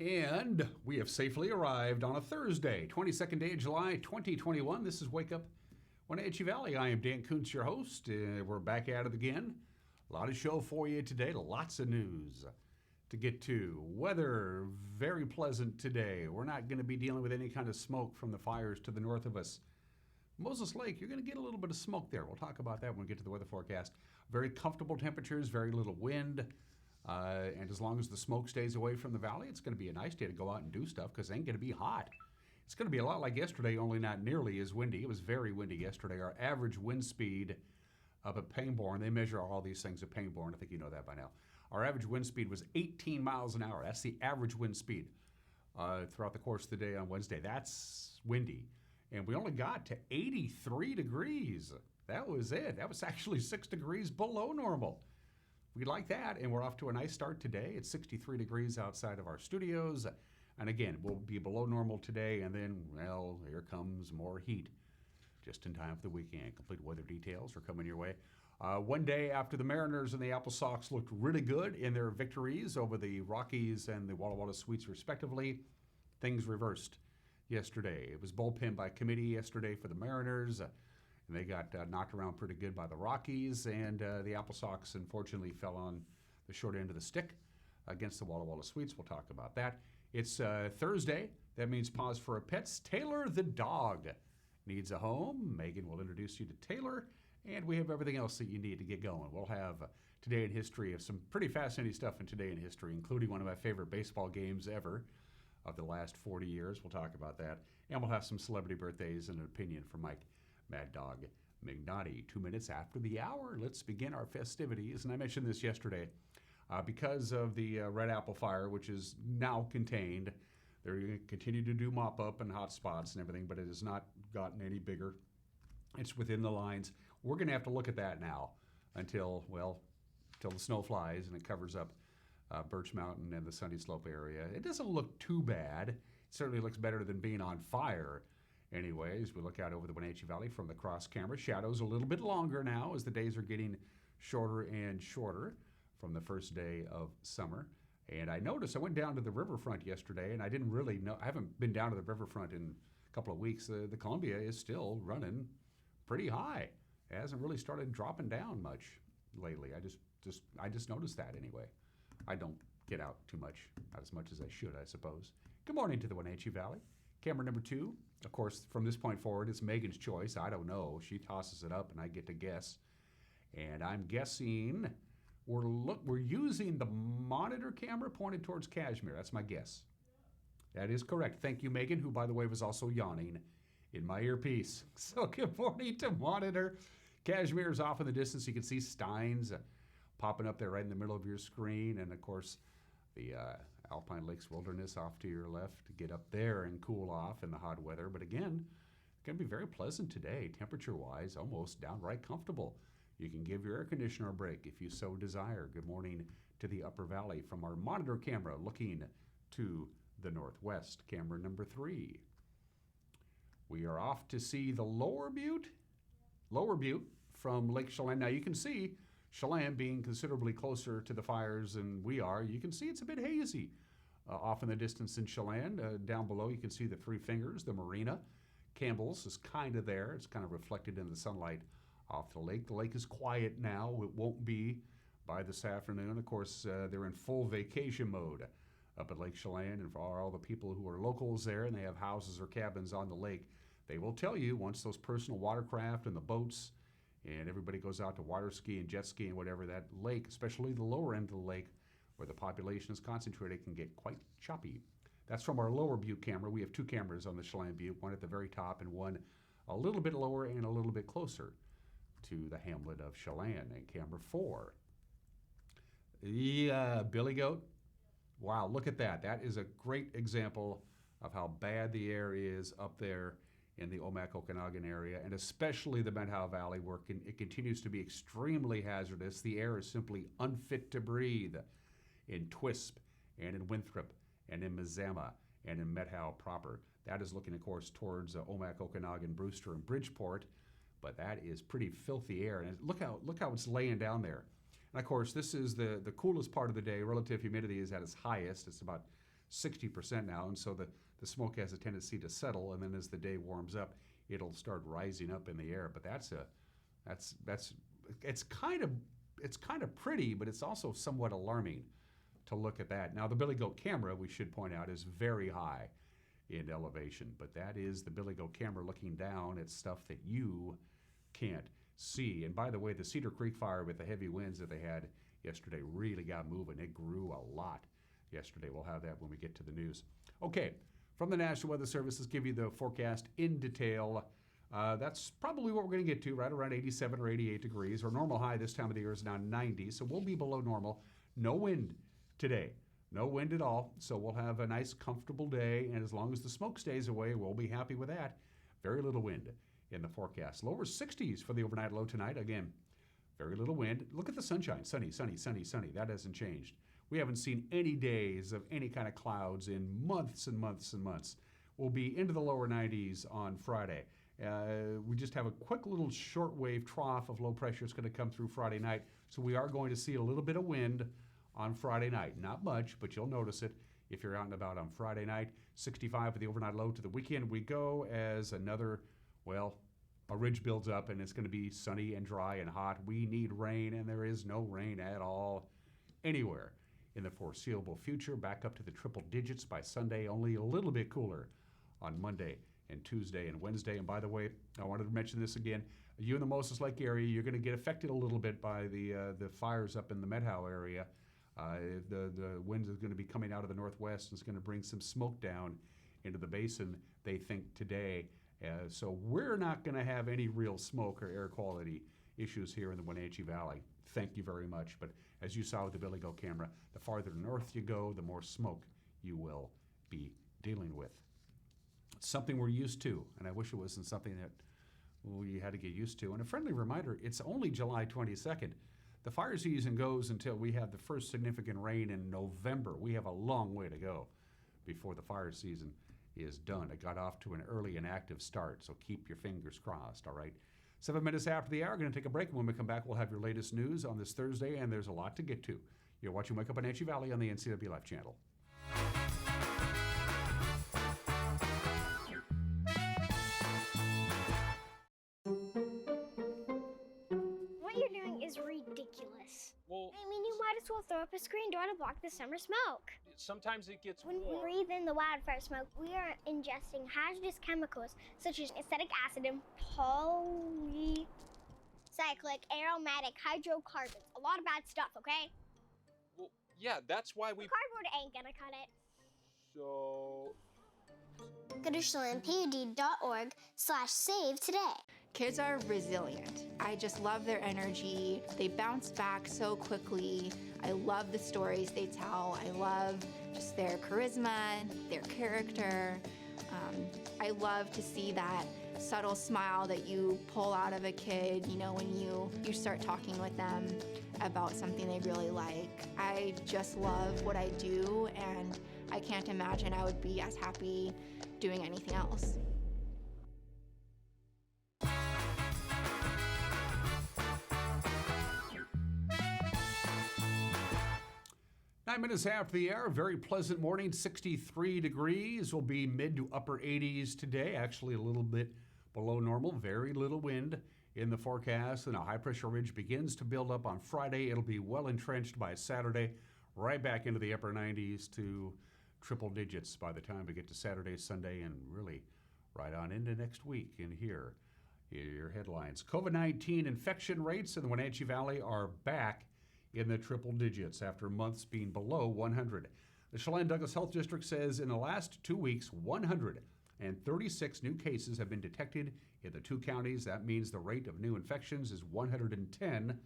And we have safely arrived on a Thursday, 22nd day of July, 2021. This is Wake Up Wenatchee Valley. I am Dan Kuntz, your host. We're back at it again. A lot of show for you today, lots of news to get to. Weather, very pleasant today. We're not going to be dealing with any kind of smoke from the fires to the north of us. Moses Lake, you're going to get a little bit of smoke there. We'll talk about that when we get to the weather forecast. Very comfortable temperatures, very little wind. And as long as the smoke stays away from the valley, it's going to be a nice day to go out and do stuff because it ain't going to be hot. It's going to be a lot like yesterday, only not nearly as windy. It was very windy yesterday. Our average wind speed up at Pangbourne, they measure all these things at Pangbourne. I think you know that by now. Our average wind speed was 18 miles an hour. That's the average wind speed throughout the course of the day on Wednesday. That's windy. And we only got to 83 degrees. That was it. That was actually 6 degrees below normal. We like that, and we're off to a nice start today. It's 63 degrees outside of our studios. And again, we'll be below normal today, and then, well, here comes more heat just in time for the weekend. Complete weather details are coming your way. One day after the Mariners and the Apple Sox looked really good in their victories over the Rockies and the Walla Walla Sweets, respectively, things reversed yesterday. It was bullpen by committee yesterday for the Mariners. And they got knocked around pretty good by the Rockies, and the Apple Sox, unfortunately, fell on the short end of the stick against the Walla Walla Sweets. We'll talk about that. It's Thursday. That means pause for our pets. Taylor the dog needs a home. Megan will introduce you to Taylor, and we have everything else that you need to get going. We'll have Today in History of some pretty fascinating stuff in Today in History, including one of my favorite baseball games ever of the last 40 years. We'll talk about that. And we'll have some celebrity birthdays and an opinion from Mike Mad Dog Mignotti. 2 minutes after the hour, let's begin our festivities. And I mentioned this yesterday. Because of the Red Apple Fire, which is now contained, they're going to continue to do mop-up and hot spots and everything, but it has not gotten any bigger. It's within the lines. We're going to have to look at that now until the snow flies and it covers up Birch Mountain and the Sunny Slope area. It doesn't look too bad. It certainly looks better than being on fire. Anyways, we look out over the Wenatchee Valley from the cross camera. Shadows a little bit longer now as the days are getting shorter and shorter from the first day of summer. And I noticed, I went down to the riverfront yesterday, and I didn't really know, I haven't been down to the riverfront in a couple of weeks. The Columbia is still running pretty high. It hasn't really started dropping down much lately. I just noticed that anyway. I don't get out too much, not as much as I should, I suppose. Good morning to the Wenatchee Valley. Camera number 2, of course, from this point forward, it's Megan's choice. I don't know. She tosses it up, and I get to guess. And I'm guessing we're using the monitor camera pointed towards Kashmir. That's my guess. That is correct. Thank you, Megan, who, by the way, was also yawning in my earpiece. So good morning to monitor. Kashmir is off in the distance. You can see Steins popping up there right in the middle of your screen. And, of course, the Alpine Lakes Wilderness off to your left to get up there and cool off in the hot weather. But again, it's going to be very pleasant today, temperature-wise, almost downright comfortable. You can give your air conditioner a break if you so desire. Good morning to the Upper Valley from our monitor camera looking to the northwest. Camera number 3. We are off to see the Lower Butte from Lake Chelan. Now you can see Chelan being considerably closer to the fires than we are. You can see it's a bit hazy off in the distance in Chelan. Down below you can see the Three Fingers, the marina. Campbell's is kind of there. It's kind of reflected in the sunlight off the lake. The lake is quiet now. It won't be by this afternoon. Of course, they're in full vacation mode up at Lake Chelan. And for all the people who are locals there and they have houses or cabins on the lake, they will tell you once those personal watercraft and the boats and everybody goes out to water ski and jet ski and whatever, that lake, especially the lower end of the lake where the population is concentrated, can get quite choppy. That's from our Lower Butte camera. We have 2 cameras on the Chelan Butte, one at the very top and one a little bit lower and a little bit closer to the hamlet of Chelan. And camera 4. Yeah, Billy Goat. Wow, look at that. That is a great example of how bad the air is up there in the Omak-Okanagan area, and especially the Methow Valley, where it continues to be extremely hazardous. The air is simply unfit to breathe in Twisp and in Winthrop and in Mazama and in Methow proper. That is looking, of course, towards Omak-Okanagan, Brewster, and Bridgeport, but that is pretty filthy air. And look how it's laying down there. And of course, this is the coolest part of the day. Relative humidity is at its highest. It's about 60% now, and so the smoke has a tendency to settle, and then as the day warms up, it'll start rising up in the air. But it's kind of pretty, but it's also somewhat alarming to look at that. Now, the Billy Goat camera, we should point out, is very high in elevation, but that is the Billy Goat camera looking down at stuff that you can't see. And by the way, the Cedar Creek fire with the heavy winds that they had yesterday really got moving. It grew a lot yesterday. We'll have that when we get to the news. Okay, from the National Weather Service, let's give you the forecast in detail. That's probably what we're going to get to, right around 87 or 88 degrees. Our normal high this time of the year is now 90, so we'll be below normal. No wind today. No wind at all, so we'll have a nice, comfortable day, and as long as the smoke stays away, we'll be happy with that. Very little wind in the forecast. Lower 60s for the overnight low tonight. Again, very little wind. Look at the sunshine. Sunny, sunny, sunny, sunny. That hasn't changed. We haven't seen any days of any kind of clouds in months and months and months. We'll be into the lower 90s on Friday. We just have a quick little shortwave trough of low pressure that's going to come through Friday night, so we are going to see a little bit of wind on Friday night. Not much, but you'll notice it if you're out and about on Friday night. 65 for the overnight low. To the weekend we go as another, a ridge builds up and it's going to be sunny and dry and hot. We need rain, and there is no rain at all anywhere in the foreseeable future. Back up to the triple digits by Sunday, only a little bit cooler on Monday and Tuesday and Wednesday. And by the way, I wanted to mention this again. You in the Moses Lake area, you're going to get affected a little bit by the fires up in the Medhow area. The wind is going to be coming out of the northwest, and it's going to bring some smoke down into the basin, they think, today. So we're not going to have any real smoke or air quality issues here in the Wenatchee Valley. Thank you very much. But as you saw with the Billy Goat camera, the farther north you go, the more smoke you will be dealing with. It's something we're used to, and I wish it wasn't something that we had to get used to. And a friendly reminder, it's only July 22nd. The fire season goes until we have the first significant rain in November. We have a long way to go before the fire season is done. It got off to an early and active start, so keep your fingers crossed, all right? 7 minutes after the hour, we're going to take a break. When we come back, we'll have your latest news on this Thursday, and there's a lot to get to. You're watching Wake Up Wenatchee Valley on the NCW Life channel. Ridiculous. Well, I mean, you might as well throw up a screen door to block the summer smoke. sometimes it gets When we warm. breathe in the wildfire smoke, we are ingesting hazardous chemicals such as acetic acid and polycyclic aromatic hydrocarbons. A lot of bad stuff, okay? Well, yeah, that's why we... Cardboard ain't gonna cut it. So... Go to ChelanPUD.org/save today. Kids are resilient. I just love their energy. They bounce back so quickly. I love the stories they tell. I love just their charisma, their character. I love to see that subtle smile that you pull out of a kid, you know, when you start talking with them about something they really like. I just love what I do, and I can't imagine I would be as happy doing anything else. 9 minutes after the hour, very pleasant morning, 63 degrees. Will be mid to upper 80s today, actually a little bit below normal, very little wind in the forecast, and a high-pressure ridge begins to build up on Friday. It'll be well entrenched by Saturday, right back into the upper 90s to triple digits by the time we get to Saturday, Sunday, and really right on into next week. And here are your headlines. COVID-19 infection rates in the Wenatchee Valley are back in the triple digits after months being below 100. The Chelan-Douglas Health District says in the last 2 weeks, 136 new cases have been detected in the two counties. That means the rate of new infections is 110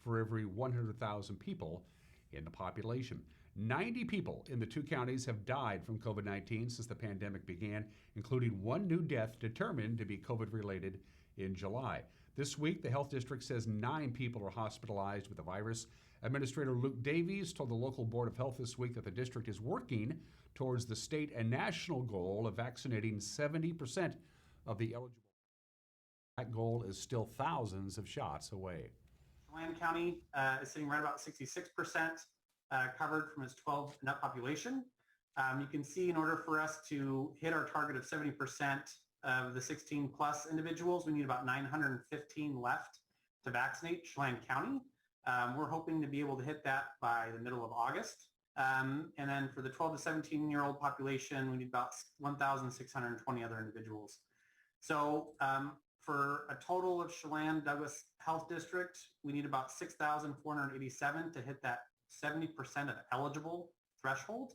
for every 100,000 people in the population. 90 people in the two counties have died from COVID-19 since the pandemic began, including one new death determined to be COVID-related in July. This week, the health district says 9 people are hospitalized with the virus. Administrator Luke Davies told the local Board of Health this week that the district is working towards the state and national goal of vaccinating 70% of the eligible. That goal is still thousands of shots away. Chelan County is sitting right about 66% covered from its 12 and up population. You can see in order for us to hit our target of 70% of the 16 plus individuals, we need about 915 left to vaccinate Chelan County. We're hoping to be able to hit that by the middle of August. And then for the 12 to 17-year-old population, we need about 1,620 other individuals. So for a total of Chelan Douglas Health District, we need about 6,487 to hit that 70% of eligible threshold.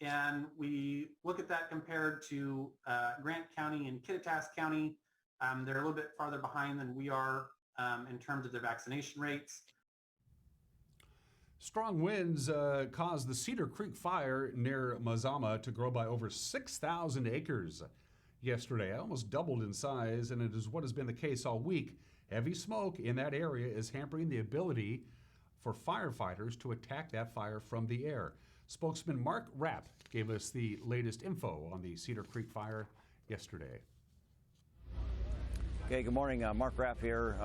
And we look at that compared to Grant County and Kittitas County. They're a little bit farther behind than we are in terms of their vaccination rates. Strong winds caused the Cedar Creek fire near Mazama to grow by over 6,000 acres yesterday, almost doubled in size, and it is what has been the case all week. Heavy smoke in that area is hampering the ability for firefighters to attack that fire from the air. Spokesman Mark Rapp gave us the latest info on the Cedar Creek fire yesterday. Okay, good morning. Mark Rapp here,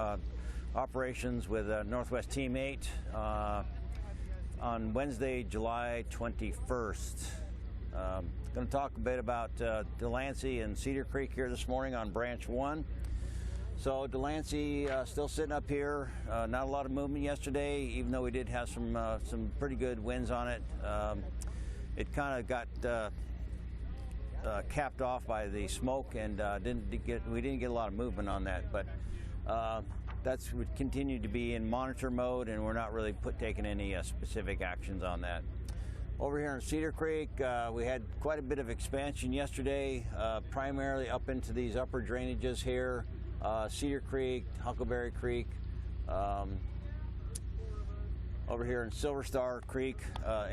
operations with Northwest Team 8 on Wednesday, July 21st. Going to talk a bit about Delancey and Cedar Creek here this morning on Branch 1. So Delancey still sitting up here. Not a lot of movement yesterday, even though we did have some pretty good winds on it. It kind of got capped off by the smoke, and we didn't get a lot of movement on that. But that's would continue to be in monitor mode, and we're not really taking any specific actions on that. Over here in Cedar Creek, we had quite a bit of expansion yesterday, primarily up into these upper drainages here. Cedar Creek, Huckleberry Creek, over here in Silver Star Creek,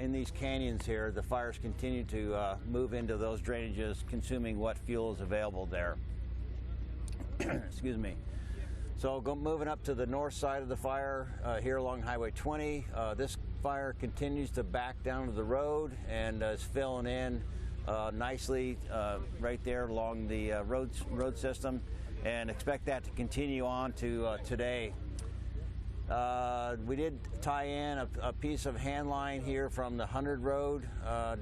in these canyons here, the fires continue to move into those drainages, consuming what fuel is available there. Excuse me. So moving up to the north side of the fire here along Highway 20, this fire continues to back down to the road and is filling in nicely right there along the road system, and expect that to continue on to today. We did tie in a piece of hand line here from the 100 Road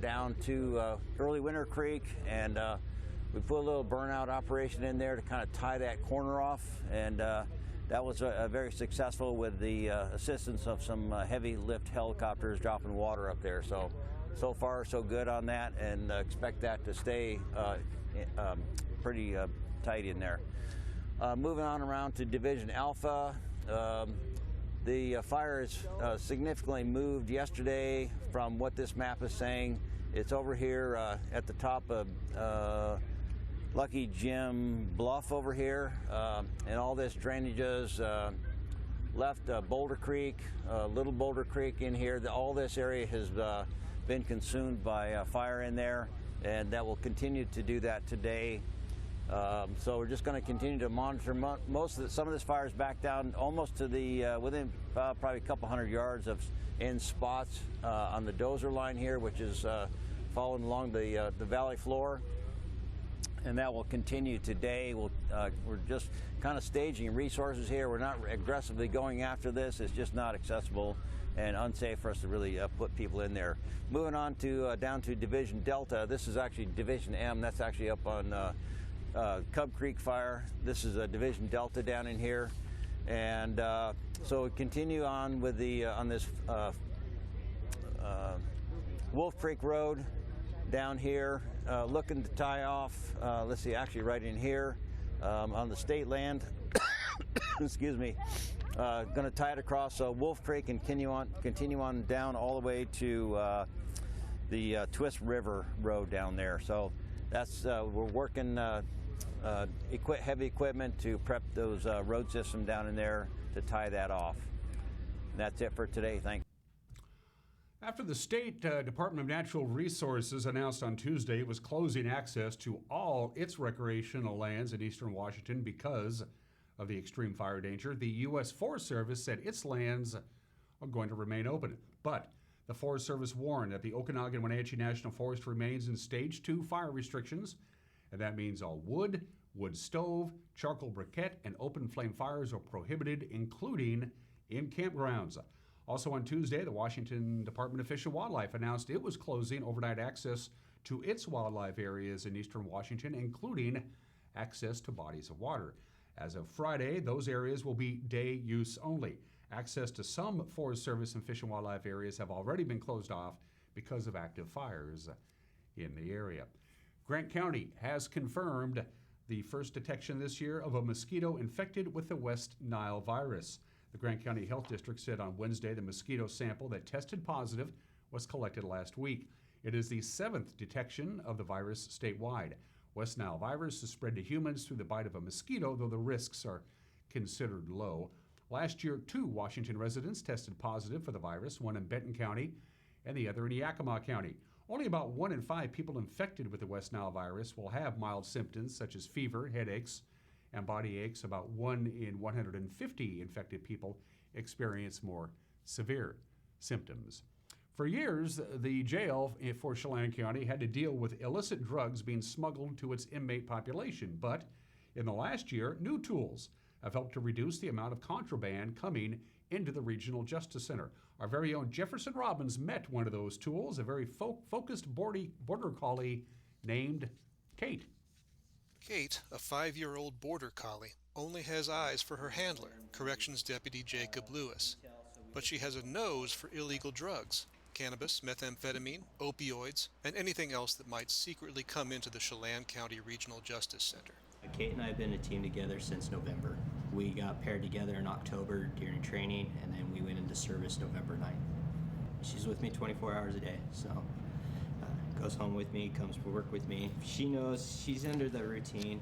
down to Early Winter Creek, and we put a little burnout operation in there to kind of tie that corner off, and that was very successful with the assistance of some heavy lift helicopters dropping water up there. So far so good on that, and expect that to stay pretty tight in there. Moving on around to Division Alpha, the fire is significantly moved yesterday from what this map is saying. It's over here at the top of Lucky Jim Bluff over here, and all this drainages left Boulder Creek, Little Boulder Creek in here. All this area has been consumed by fire in there, and that will continue to do that today. So we're just going to continue to monitor some of this fire is back down almost to the within probably a couple hundred yards in spots on the dozer line here, which is following along the valley floor, and that will continue today. We're just kind of staging resources here. We're not aggressively going after this. It's just not accessible and unsafe for us to really put people in there. Moving on to down to Division Delta. This is actually Division M. That's actually up on Cub Creek fire. This is a Division Delta down in here, and so we continue on with the on this Wolf Creek Road down here, looking to tie off. Let's see, actually right in here on the state land. Excuse me. Going to tie it across Wolf Creek and continue on down all the way to the Twist River Road down there. So that's we're working heavy equipment to prep those road system down in there to tie that off. And that's it for today. Thanks. After the State Department of Natural Resources announced on Tuesday it was closing access to all its recreational lands in eastern Washington because of the extreme fire danger, the U.S. Forest Service said its lands are going to remain open. But the Forest Service warned that the Okanagan-Wenatchee National Forest remains in Stage 2 fire restrictions, and that means all wood stove, charcoal briquette, and open flame fires are prohibited, including in campgrounds. Also on Tuesday, the Washington Department of Fish and Wildlife announced it was closing overnight access to its wildlife areas in eastern Washington, including access to bodies of water. As of Friday, those areas will be day use only. Access to some Forest Service and Fish and Wildlife areas have already been closed off because of active fires in the area. Grant County has confirmed the first detection this year of a mosquito infected with the West Nile virus. The Grant County Health District said on Wednesday the mosquito sample that tested positive was collected last week. It is the 7th detection of the virus statewide. West Nile virus is spread to humans through the bite of a mosquito, though the risks are considered low. Last year, 2 Washington residents tested positive for the virus, one in Benton County and the other in Yakima County. Only about 1 in 5 people infected with the West Nile virus will have mild symptoms such as fever, headaches, and body aches. About 1 in 150 infected people experience more severe symptoms. For years, the jail for Chelan County had to deal with illicit drugs being smuggled to its inmate population, but in the last year, new tools have helped to reduce the amount of contraband coming into the Regional Justice Center. Our very own Jefferson Robbins met one of those tools, a very focused border collie named Kate. Kate, a 5-year-old border collie, only has eyes for her handler, Corrections Deputy Jacob Lewis. But she has a nose for illegal drugs, cannabis, methamphetamine, opioids, and anything else that might secretly come into the Chelan County Regional Justice Center. Kate and I have been a team together since November. We got paired together in October during training, and then we went into service November 9th. She's with me 24 hours a day, so goes home with me, comes to work with me. She knows she's under the routine.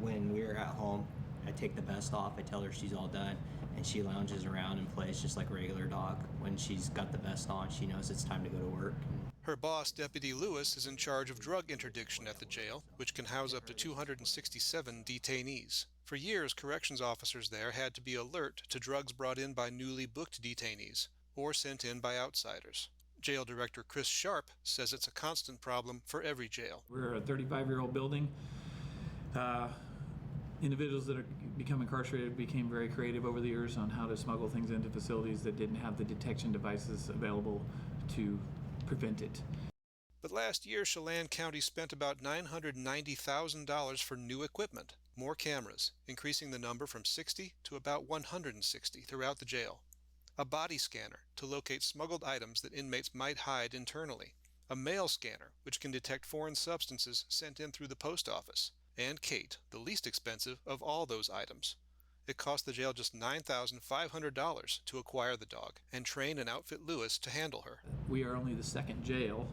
When we're at home, I take the vest off, I tell her she's all done, and she lounges around and plays just like a regular dog. When she's got the vest on, she knows it's time to go to work. Her boss, Deputy Lewis, is in charge of drug interdiction at the jail, which can house up to 267 detainees. For years, corrections officers there had to be alert to drugs brought in by newly booked detainees or sent in by outsiders. Jail Director Chris Sharp says it's a constant problem for every jail. We're a 35-year-old building. Individuals that become incarcerated became very creative over the years on how to smuggle things into facilities that didn't have the detection devices available to prevent it. But last year, Chelan County spent about $990,000 for new equipment, more cameras, increasing the number from 60 to about 160 throughout the jail. A body scanner to locate smuggled items that inmates might hide internally. A mail scanner, which can detect foreign substances sent in through the post office. And Kate, the least expensive of all those items. It cost the jail just $9,500 to acquire the dog and train and outfit Lewis to handle her. We are only the second jail,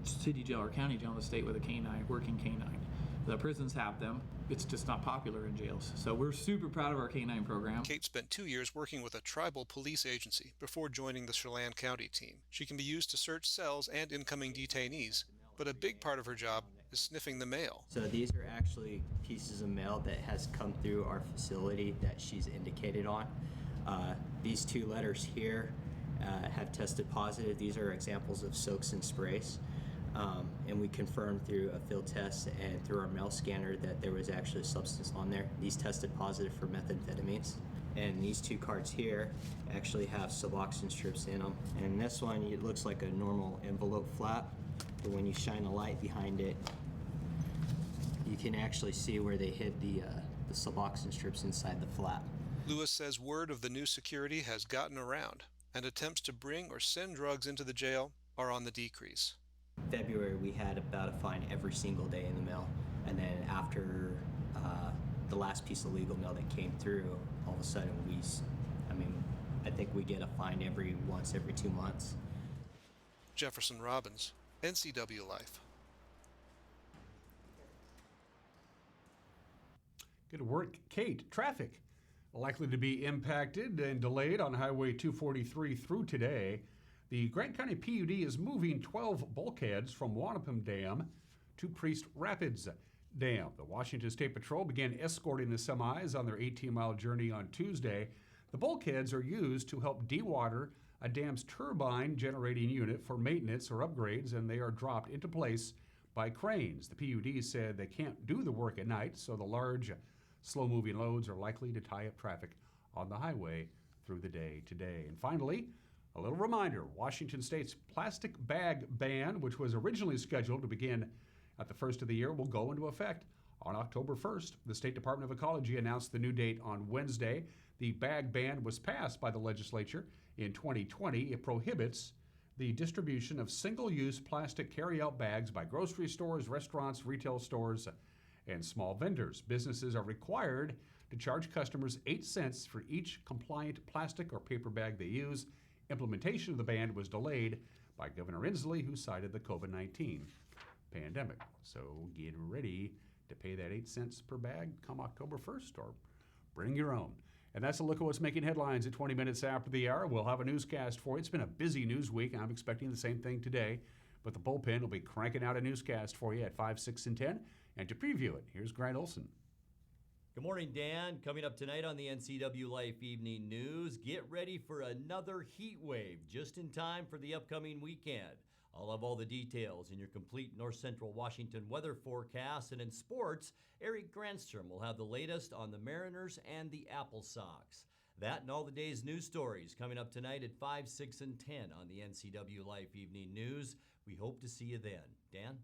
city jail or county jail in the state with a working canine. The prisons have them. It's just not popular in jails. So we're super proud of our canine program. Kate spent 2 years working with a tribal police agency before joining the Chelan County team. She can be used to search cells and incoming detainees, but a big part of her job is sniffing the mail. So these are actually pieces of mail that has come through our facility that she's indicated on. These 2 letters here have tested positive. These are examples of soaks and sprays. And we confirmed through a field test and through our mail scanner that there was actually a substance on there. These tested positive for methamphetamines. And these 2 cards here actually have Suboxone strips in them. And this one, it looks like a normal envelope flap, but when you shine a light behind it, you can actually see where they hid the Suboxone strips inside the flap. Lewis says word of the new security has gotten around, and attempts to bring or send drugs into the jail are on the decrease. February, we had about a fine every single day in the mail, and then after the last piece of legal mail that came through, all of a sudden I think we get a fine once every 2 months. Jefferson Robbins, NCW Life. Good work, Kate. Traffic likely to be impacted and delayed on Highway 243 through today. The Grant County PUD is moving 12 bulkheads from Wanapum Dam to Priest Rapids Dam. The Washington State Patrol began escorting the semis on their 18-mile journey on Tuesday. The bulkheads are used to help dewater a dam's turbine generating unit for maintenance or upgrades, and they are dropped into place by cranes. The PUD said they can't do the work at night, so the large, slow-moving loads are likely to tie up traffic on the highway through the day today. And finally, a little reminder, Washington State's plastic bag ban, which was originally scheduled to begin at the first of the year, will go into effect on October 1st. The State Department of Ecology announced the new date on Wednesday. The bag ban was passed by the legislature in 2020. It prohibits the distribution of single-use plastic carry-out bags by grocery stores, restaurants, retail stores, and small vendors. Businesses are required to charge customers 8 cents for each compliant plastic or paper bag they use. Implementation of the ban was delayed by Governor Inslee, who cited the COVID-19 pandemic. So get ready to pay that 8 cents per bag come October 1st, or bring your own. And that's a look at what's making headlines at 20 minutes after the hour. We'll have a newscast for you. It's been a busy news week. I'm expecting the same thing today, but the bullpen will be cranking out a newscast for you at 5, 6, and 10. And to preview it, here's Grant Olson. Good morning, Dan. Coming up tonight on the NCW Life Evening News, get ready for another heat wave just in time for the upcoming weekend. I'll have all the details in your complete North Central Washington weather forecast. And in sports, Eric Granstrom will have the latest on the Mariners and the Apple Sox. That and all the day's news stories coming up tonight at 5, 6, and 10 on the NCW Life Evening News. We hope to see you then. Dan?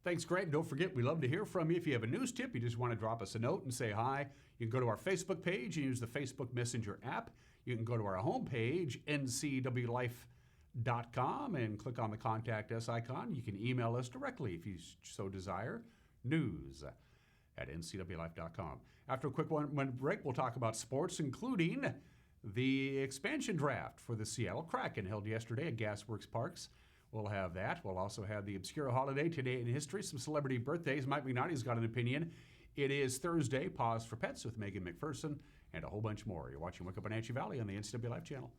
Thanks, Grant. Don't forget, we love to hear from you. If you have a news tip, you just want to drop us a note and say hi, you can go to our Facebook page and use the Facebook Messenger app. You can go to our homepage, ncwlife.com, and click on the Contact Us icon. You can email us directly if you so desire, news@ncwlife.com. After a quick one break, we'll talk about sports, including the expansion draft for the Seattle Kraken held yesterday at Gasworks Parks. We'll have that. We'll also have the obscure holiday today in history, some celebrity birthdays. Mike McNally's got an opinion. It is Thursday, Pause for Pets with Megan McPherson, and a whole bunch more. You're watching Wake Up Wenatchee Valley on the NCW Life channel.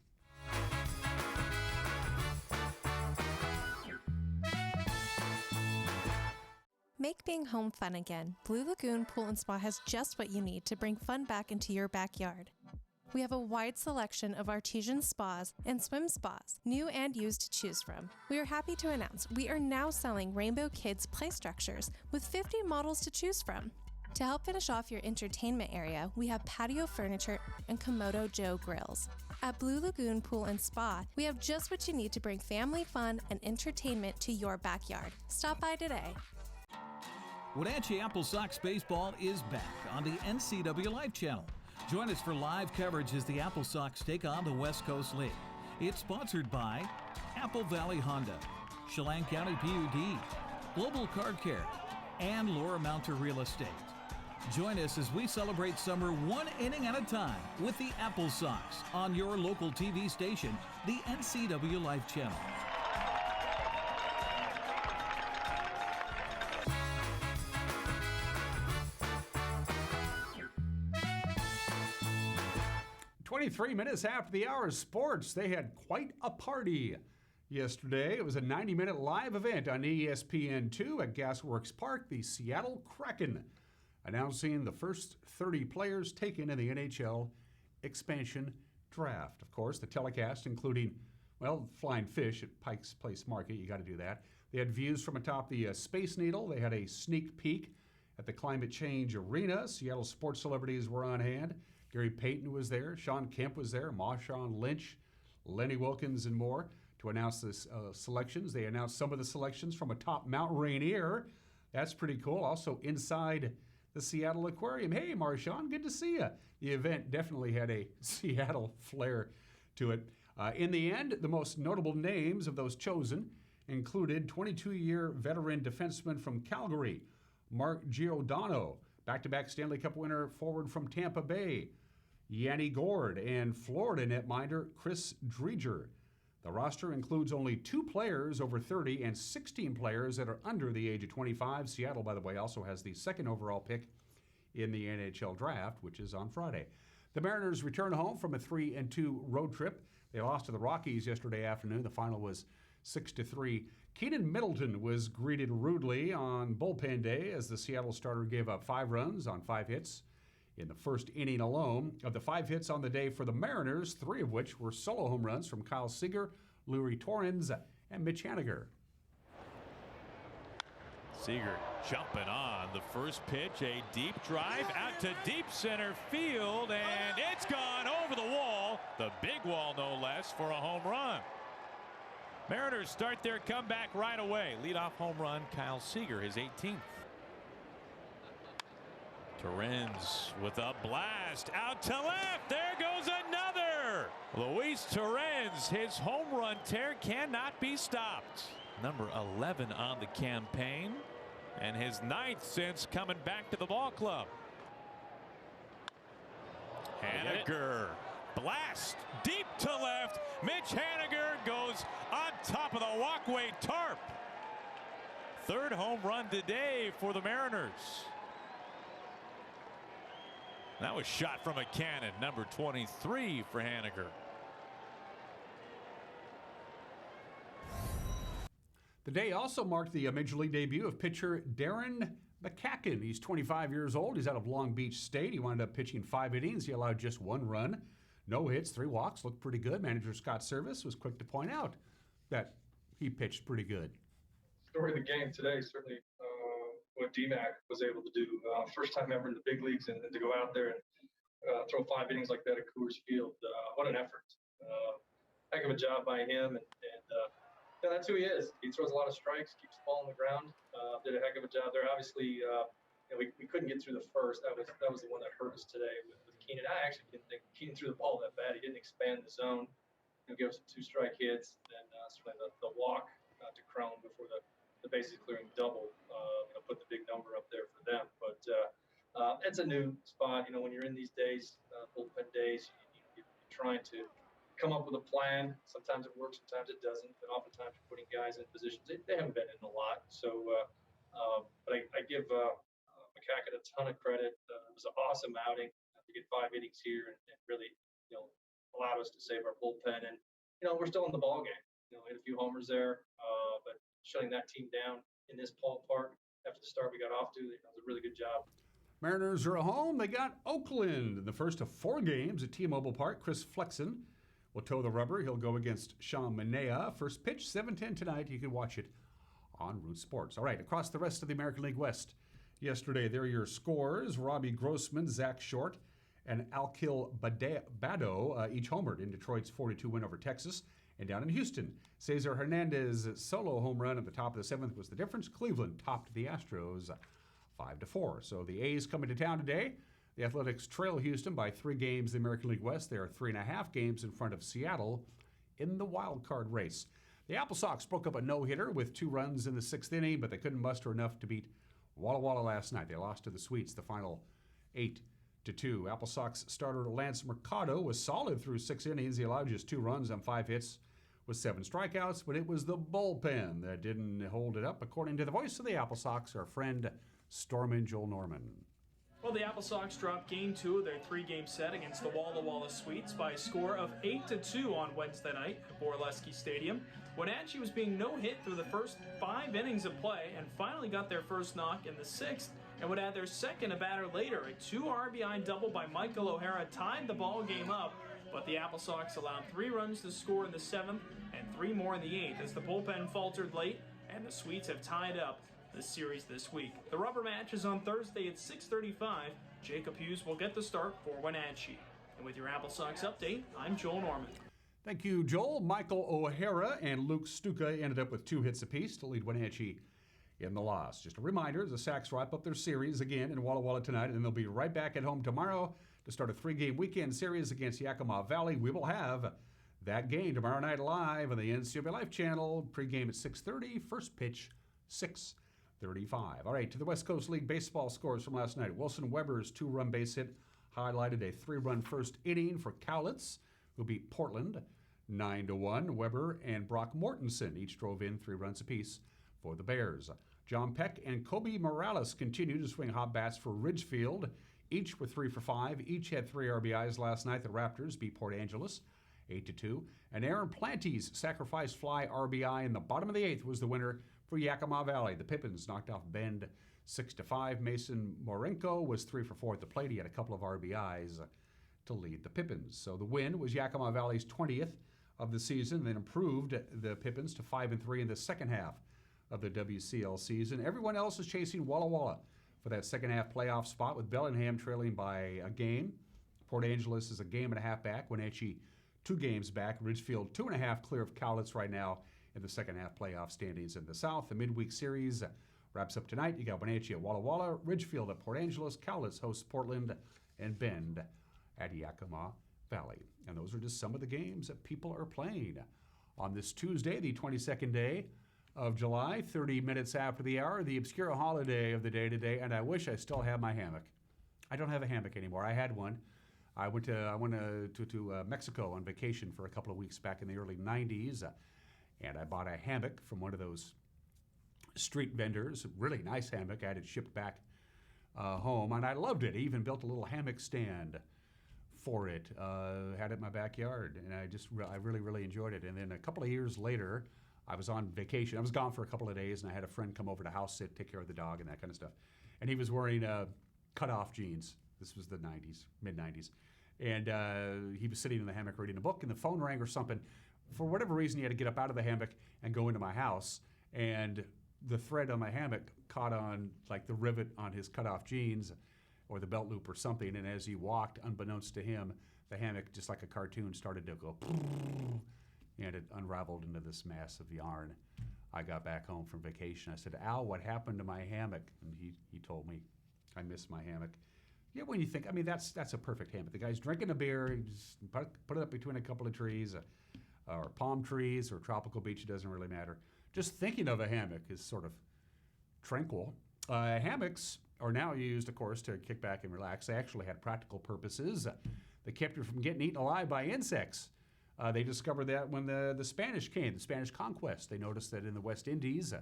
Make being home fun again. Blue Lagoon Pool and Spa has just what you need to bring fun back into your backyard. We have a wide selection of artesian spas and swim spas, new and used, to choose from. We are happy to announce we are now selling Rainbow Kids play structures with 50 models to choose from. To help finish off your entertainment area, we have patio furniture and Komodo Joe grills. At Blue Lagoon Pool and Spa, we have just what you need to bring family fun and entertainment to your backyard. Stop by today. Wenatchee Apple Sox baseball is back on the NCW Life channel. Join us for live coverage as the Apple Sox take on the West Coast League. It's sponsored by Apple Valley Honda, Chelan County PUD, Global Car Care, and Laura Mounter Real Estate. Join us as we celebrate summer one inning at a time with the Apple Sox on your local TV station, the NCW Life channel. Three minutes after the hour of sports, they had quite a party yesterday. It was a 90-minute live event on ESPN2 at Gasworks Park. The Seattle Kraken announcing the first 30 players taken in the NHL expansion draft. Of course, the telecast, including, well, flying fish at Pike's Place Market. You got to do that. They had views from atop the Space Needle. They had a sneak peek at the Climate Change Arena. Seattle sports celebrities were on hand. Gary Payton was there, Sean Kemp was there, Marshawn Lynch, Lenny Wilkins, and more to announce the selections. They announced some of the selections from atop Mount Rainier. That's pretty cool. Also inside the Seattle Aquarium. Hey, Marshawn, good to see you. The event definitely had a Seattle flair to it. In the end, the most notable names of those chosen included 22-year veteran defenseman from Calgary, Mark Giordano, back-to-back Stanley Cup winner forward from Tampa Bay, Yanni Gord, and Florida netminder Chris Dreger. The roster includes only 2 players over 30 and 16 players that are under the age of 25. Seattle, by the way, also has the second overall pick in the NHL draft, which is on Friday. The Mariners return home from a 3-2 road trip. They lost to the Rockies yesterday afternoon. The final was 6-3. Keenan Middleton was greeted rudely on bullpen day as the Seattle starter gave up 5 runs on 5 hits in the first inning alone. Of the 5 hits on the day for the Mariners, 3 of which were solo home runs from Kyle Seager, Louis Torrens, and Mitch Haniger. Seager jumping on the first pitch, a deep drive out to deep center field, and it's gone over the wall. the big wall no less, for a home run. Mariners start their comeback right away. Leadoff home run, Kyle Seager, his 18th. Torrens with a blast out to left. There goes another. Luis Torrens, his home run tear cannot be stopped. Number 11 on the campaign, and his 9th since coming back to the ball club. Haniger, blast deep to left. Mitch Haniger goes on top of the walkway tarp. 3rd home run today for the Mariners. That was shot from a cannon, number 23 for Haniger. The day also marked the Major League debut of pitcher Darren McCacken. He's 25 years old. He's out of Long Beach State. He wound up pitching 5 innings. He allowed just 1 run, no hits, 3 walks. Looked pretty good. Manager Scott Service was quick to point out that he pitched pretty good. Story of the game today, certainly what DMAC was able to do. First time ever in the big leagues, and to go out there and throw 5 innings like that at Coors Field. What an effort. Heck of a job by him. And yeah, that's who he is. He throws a lot of strikes, keeps the ball on the ground. Did a heck of a job there. Obviously, we couldn't get through the first. That was the one that hurt us today with Keenan. I actually didn't think Keenan threw the ball that bad. He didn't expand the zone. Gave us some 2-strike hits. Then certainly the walk to Crone before the bases clearing double, put the big number up there for them. But it's a new spot. When you're in these days, bullpen days, you're trying to come up with a plan. Sometimes it works, sometimes it doesn't. But oftentimes you're putting guys in positions they haven't been in a lot. So, but I give McCacken a ton of credit. It was an awesome outing to get 5 innings here and really, allowed us to save our bullpen. And we're still in the ball game. Hit a few homers there, but shutting that team down in this ballpark after the start we got off to, it was a really good job. Mariners are at home. They got Oakland in the first of 4 games at T-Mobile Park. Chris Flexen will toe the rubber. He'll go against Sean Manaea. First pitch, 7:10 tonight. You can watch it on Root Sports. All right, across the rest of the American League West yesterday, there are your scores. Robbie Grossman, Zach Short, and Alkil Bado each homered in Detroit's 4-2 win over Texas. And down in Houston, Cesar Hernandez's solo home run at the top of the 7th was the difference. Cleveland topped the Astros 5-4. So the A's coming to town today. The Athletics trail Houston by 3 games in the American League West. They are 3.5 games in front of Seattle in the wild card race. The Apple Sox broke up a no-hitter with 2 runs in the 6th inning, but they couldn't muster enough to beat Walla Walla last night. They lost to the Sweets the final 8-2. Apple Sox starter Lance Mercado was solid through 6 innings. He allowed just 2 runs on 5 hits with 7 strikeouts, but it was the bullpen that didn't hold it up, according to the voice of the Apple Sox, our friend Stormin Joel Norman. Well, the Apple Sox dropped Game 2 of their 3-game set against the Walla Walla Sweets by a score of 8-2 on Wednesday night at Borleski Stadium. Wenatchee was being no-hit through the first 5 innings of play and finally got their first knock in the 6th and would add their second a batter later. A 2 RBI double by Michael O'Hara tied the ball game up, but the Apple Sox allowed 3 runs to score in the 7th and 3 more in the 8th as the bullpen faltered late, and the Sweets have tied up the series this week. The rubber match is on Thursday at 6:35. Jacob Hughes will get the start for Wenatchee. And with your Apple Sox update, I'm Joel Norman. Thank you, Joel. Michael O'Hara and Luke Stuka ended up with 2 hits apiece to lead Wenatchee in the loss. Just a reminder, the Sox wrap up their series again in Walla Walla tonight, and they'll be right back at home tomorrow to start a 3-game weekend series against Yakima Valley. We will have that game tomorrow night live on the NCW Life channel. Pre-game at 6:30, first pitch 6:35. All right, to the West Coast League baseball scores from last night. Wilson Weber's 2-run base hit highlighted a 3-run first inning for Cowlitz, who beat Portland 9-1. Weber and Brock Mortensen each drove in 3 runs apiece for the Bears. John Peck and Kobe Morales continue to swing hot bats for Ridgefield. Each were 3 for 5. Each had 3 RBIs last night. The Raptors beat Port Angeles 8-2. And Aaron Planty's sacrifice fly RBI in the bottom of the 8th was the winner for Yakima Valley. The Pippins knocked off Bend 6-5. Mason Morenko was 3 for 4 at the plate. He had a couple of RBIs to lead the Pippins. So the win was Yakima Valley's 20th of the season, then improved the Pippins to 5-3 in the second half of the WCL season. Everyone else is chasing Walla Walla for that second half playoff spot, with Bellingham trailing by a game. Port Angeles is a game and a half back. Wenatchee 2 games back. Ridgefield 2.5 clear of Cowlitz right now in the second half playoff standings in the South. The midweek series wraps up tonight. You got Wenatchee at Walla Walla, Ridgefield at Port Angeles, Cowlitz hosts Portland, and Bend at Yakima Valley. And those are just some of the games that people are playing on this Tuesday, the 22nd day of July, 30 minutes after the hour, the obscure holiday of the day today, and I wish I still had my hammock. I don't have a hammock anymore. I had one. I went to Mexico on vacation for a couple of weeks back in the early 90s, and I bought a hammock from one of those street vendors, really nice hammock. I had it shipped back home, and I loved it. I even built a little hammock stand for it, had it in my backyard, and I really, really enjoyed it. And then a couple of years later, I was on vacation. I was gone for a couple of days, and I had a friend come over to house sit, take care of the dog, and that kind of stuff. And he was wearing cut-off jeans. This was the 90s, mid-90s. And he was sitting in the hammock reading a book, and the phone rang or something. For whatever reason, he had to get up out of the hammock and go into my house. And the thread on my hammock caught on, like, the rivet on his cut-off jeans or the belt loop or something. And as he walked, unbeknownst to him, the hammock, just like a cartoon, started to go, and it unraveled into this mass of yarn. I got back home from vacation. I said, Al, what happened to my hammock? And he told me, I miss my hammock. Yeah, when you think, I mean, that's a perfect hammock. The guy's drinking a beer, he just put it up between a couple of trees, or palm trees, or tropical beach, it doesn't really matter. Just thinking of a hammock is sort of tranquil. Hammocks are now used, of course, to kick back and relax. They actually had practical purposes. They kept you from getting eaten alive by insects. They discovered that when the Spanish came, the Spanish conquest. They noticed that in the West Indies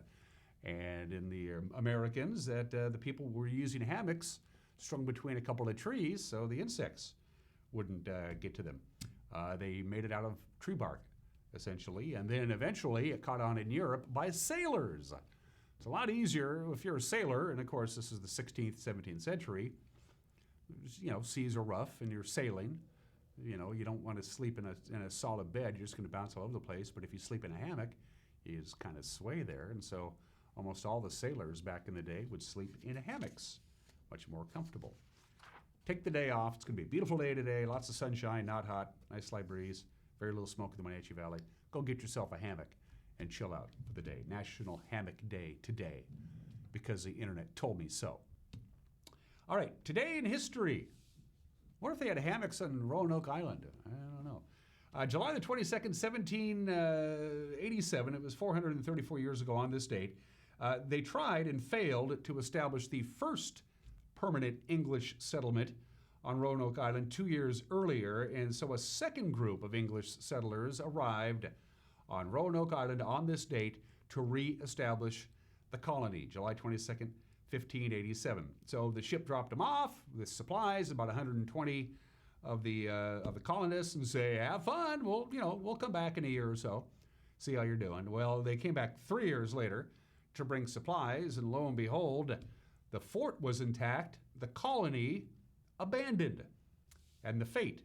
and in the Americans that the people were using hammocks strung between a couple of trees so the insects wouldn't get to them. They made it out of tree bark, essentially, and then eventually it caught on in Europe by sailors. It's a lot easier if you're a sailor, and of course this is the 16th, 17th century. You know, seas are rough and you're sailing. You know, you don't want to sleep in a solid bed. You're just going to bounce all over the place. But if you sleep in a hammock, you just kind of sway there. And so almost all the sailors back in the day would sleep in hammocks, much more comfortable. Take the day off. It's going to be a beautiful day today. Lots of sunshine, not hot, nice slight breeze, very little smoke in the Wenatchee Valley. Go get yourself a hammock and chill out for the day. National Hammock Day today because the internet told me so. All right, today in history. What if they had hammocks on Roanoke Island? I don't know. July the 22nd, 1787, it was 434 years ago on this date, they tried and failed to establish the first permanent English settlement on Roanoke Island 2 years earlier, and so a second group of English settlers arrived on Roanoke Island on this date to re-establish the colony, July 22nd, 1587. So the ship dropped them off with supplies, about 120 of the colonists, and say, "Have fun. We'll come back in a year or so, see how you're doing." Well, they came back 3 years later to bring supplies, and lo and behold, the fort was intact, the colony abandoned, and the fate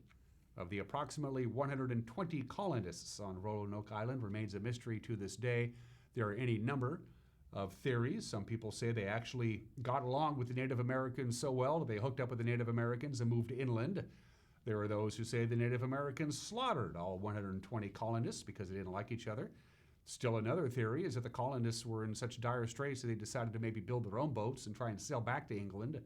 of the approximately 120 colonists on Roanoke Island remains a mystery to this day. There are any number of theories. Some people say they actually got along with the Native Americans so well that they hooked up with the Native Americans and moved inland. There are those who say the Native Americans slaughtered all 120 colonists because they didn't like each other. Still another theory is that the colonists were in such dire straits that they decided to maybe build their own boats and try and sail back to England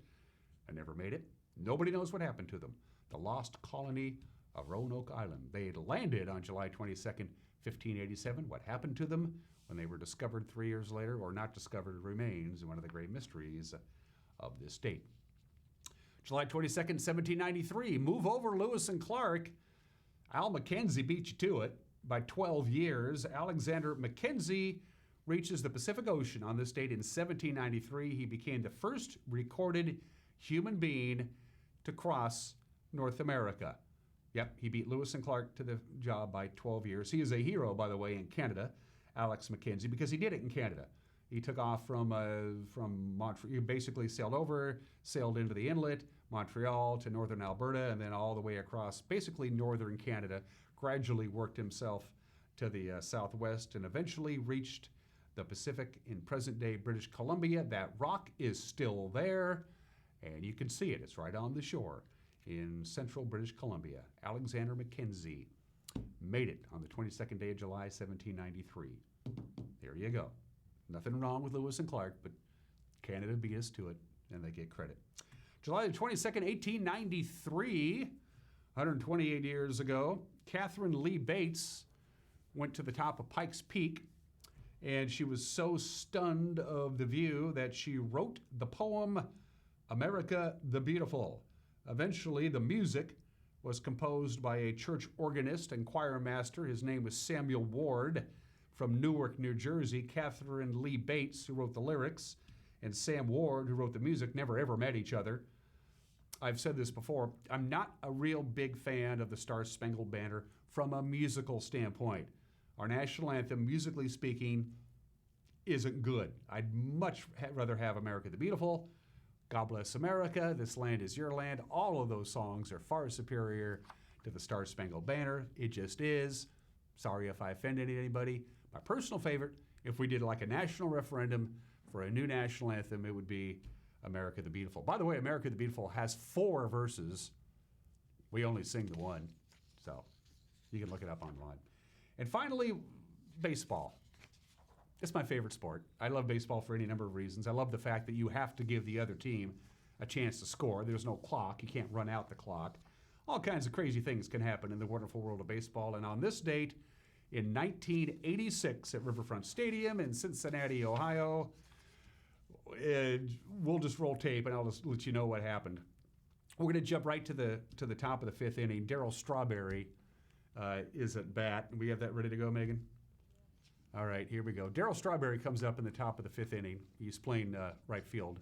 and never made it. Nobody knows what happened to them. The lost colony of Roanoke Island. They had landed on July 22nd, 1587. What happened to them when they were discovered 3 years later or not discovered remains one of the great mysteries of this date. July 22nd, 1793. Move over Lewis and Clark. Al Mackenzie beat you to it by 12 years. Alexander Mackenzie reaches the Pacific Ocean on this date in 1793. He became the first recorded human being to cross North America. Yep, he beat Lewis and Clark to the job by 12 years. He is a hero, by the way, in Canada, Alex Mackenzie, because he did it in Canada. He took off from Montreal. He basically sailed into the inlet, Montreal to northern Alberta, and then all the way across basically northern Canada, gradually worked himself to the southwest and eventually reached the Pacific in present-day British Columbia. That rock is still there, and you can see it. It's right on the shore in central British Columbia. Alexander Mackenzie made it on the 22nd day of July, 1793. There you go. Nothing wrong with Lewis and Clark, but Canada beat us to it, and they get credit. July the 22nd, 1893, 128 years ago, Catherine Lee Bates went to the top of Pikes Peak, and she was so stunned of the view that she wrote the poem America the Beautiful. Eventually, the music was composed by a church organist and choir master. His name was Samuel Ward from Newark, New Jersey. Catherine Lee Bates, who wrote the lyrics, and Sam Ward, who wrote the music, never ever met each other. I've said this before, I'm not a real big fan of the Star-Spangled Banner from a musical standpoint. Our national anthem, musically speaking, isn't good. I'd much rather have America the Beautiful, God Bless America, This Land Is Your Land. All of those songs are far superior to the Star-Spangled Banner. It just is. Sorry if I offended anybody. My personal favorite, if we did like a national referendum for a new national anthem, it would be America the Beautiful. By the way, America the Beautiful has 4 verses. We only sing the one, so you can look it up online. And finally, baseball. It's my favorite sport. I love baseball for any number of reasons. I love the fact that you have to give the other team a chance to score. There's no clock. You can't run out the clock. All kinds of crazy things can happen in the wonderful world of baseball. And on this date, in 1986 at Riverfront Stadium in Cincinnati, Ohio, we'll just roll tape and I'll just let you know what happened. We're going to jump right to the top of the 5th inning. Darryl Strawberry is at bat. We have that ready to go, Megan? All right, here we go. Darryl Strawberry comes up in the top of the 5th inning. He's playing right field.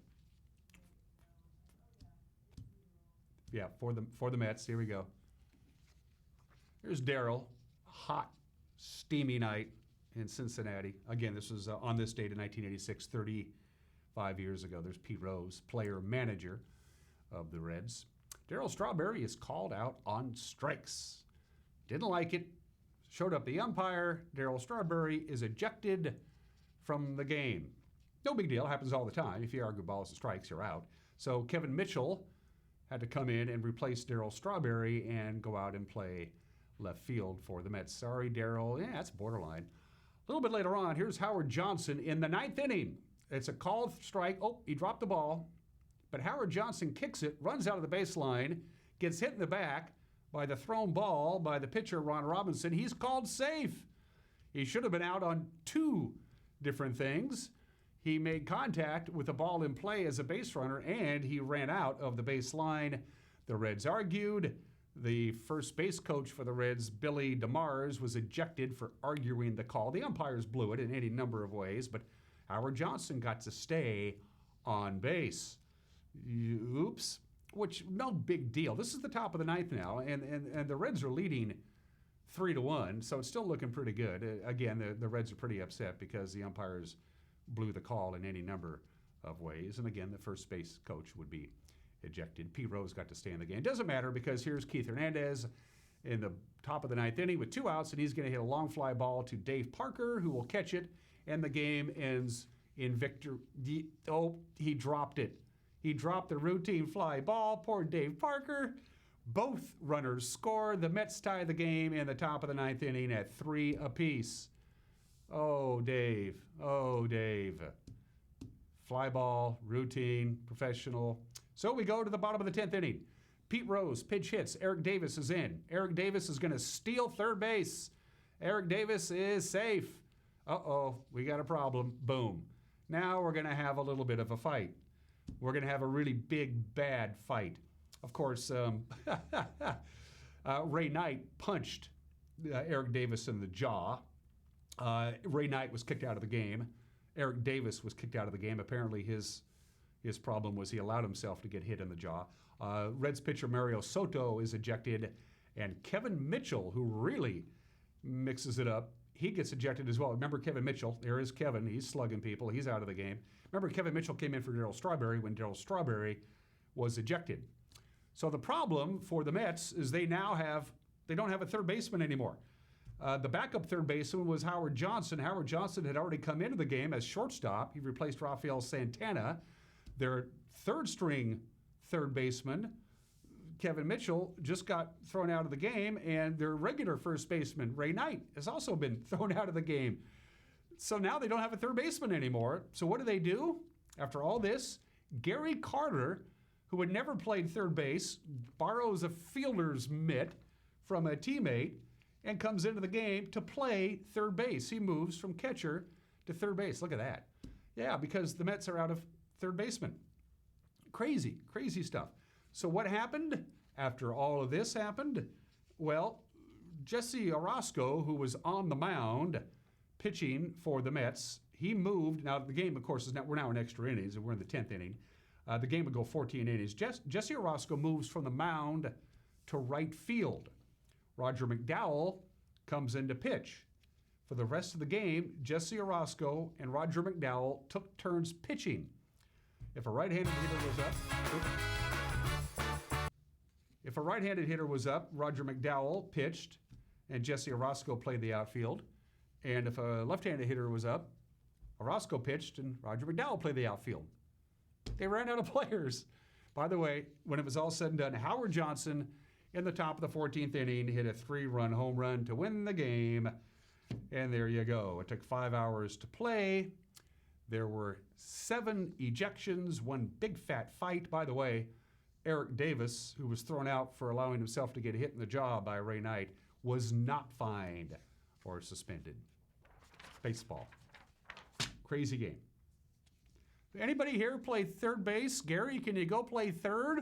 Yeah, for the Mets. Here we go. Here's Darryl. Hot, steamy night in Cincinnati. Again, this was on this date in 1986, 35 years ago. There's Pete Rose, player-manager of the Reds. Darryl Strawberry is called out on strikes. Didn't like it. Showed up the umpire. Darryl Strawberry is ejected from the game. No big deal. Happens all the time. If you argue balls and strikes, you're out. So Kevin Mitchell had to come in and replace Darryl Strawberry and go out and play left field for the Mets. Sorry, Darryl. Yeah, that's borderline. A little bit later on, here's Howard Johnson in the 9th inning. It's a called strike. Oh, he dropped the ball. But Howard Johnson kicks it, runs out of the baseline, gets hit in the back by the thrown ball by the pitcher, Ron Robinson. He's called safe. He should have been out on 2 different things. He made contact with the ball in play as a base runner, and he ran out of the baseline. The Reds argued. The first base coach for the Reds, Billy DeMars, was ejected for arguing the call. The umpires blew it in any number of ways, but Howard Johnson got to stay on base. Oops. Which, no big deal. This is the top of the 9th now, and the Reds are leading 3-1, so it's still looking pretty good. Again, the Reds are pretty upset because the umpires blew the call in any number of ways. And again, the first base coach would be ejected. Pete Rose got to stay in the game. Doesn't matter because here's Keith Hernandez in the top of the 9th inning with 2 outs, and he's going to hit a long fly ball to Dave Parker, who will catch it, and the game ends in victory. Oh, he dropped it. He dropped the routine fly ball. Poor Dave Parker. Both runners score. The Mets tie the game in the top of the 9th inning at 3 apiece. Oh, Dave. Oh, Dave. Fly ball, routine, professional. So we go to the bottom of the 10th inning. Pete Rose, pitch hits. Eric Davis is in. Eric Davis is going to steal third base. Eric Davis is safe. Uh-oh, we got a problem. Boom. Now we're going to have a little bit of a fight. We're going to have a really big, bad fight. Of course, Ray Knight punched Eric Davis in the jaw. Ray Knight was kicked out of the game. Eric Davis was kicked out of the game. Apparently his problem was he allowed himself to get hit in the jaw. Reds pitcher Mario Soto is ejected, and Kevin Mitchell, who really mixes it up, he gets ejected as well. Remember Kevin Mitchell? There is Kevin. He's slugging people. He's out of the game. Remember, Kevin Mitchell came in for Darryl Strawberry when Darryl Strawberry was ejected. So the problem for the Mets is they don't have a third baseman anymore. The backup third baseman was Howard Johnson. Howard Johnson had already come into the game as shortstop. He replaced Rafael Santana. Their third string third baseman Kevin Mitchell, just got thrown out of the game, and their regular first baseman, Ray Knight, has also been thrown out of the game. So now they don't have a third baseman anymore. So what do? After all this, Gary Carter, who had never played third base, borrows a fielder's mitt from a teammate and comes into the game to play third base. He moves from catcher to third base. Look at that. Yeah, because the Mets are out of third baseman. Crazy, crazy stuff. So what happened after all of this happened? Well, Jesse Orozco, who was on the mound pitching for the Mets, he moved. Now, the game, of course, we're now in extra innings, and we're in the 10th inning. The game would go 14 innings. Jesse Orozco moves from the mound to right field. Roger McDowell comes in to pitch. For the rest of the game, Jesse Orozco and Roger McDowell took turns pitching. If a right-handed hitter was up, Roger McDowell pitched, and Jesse Orozco played the outfield. And if a left-handed hitter was up, Orozco pitched, and Roger McDowell played the outfield. They ran out of players. By the way, when it was all said and done, Howard Johnson, in the top of the 14th inning, hit a 3-run home run to win the game. And there you go. It took 5 hours to play. There were 7 ejections, 1 big fat fight. By the way, Eric Davis, who was thrown out for allowing himself to get hit in the jaw by Ray Knight, was not fined or suspended. Baseball. Crazy game. Anybody here play third base? Gary, can you go play third?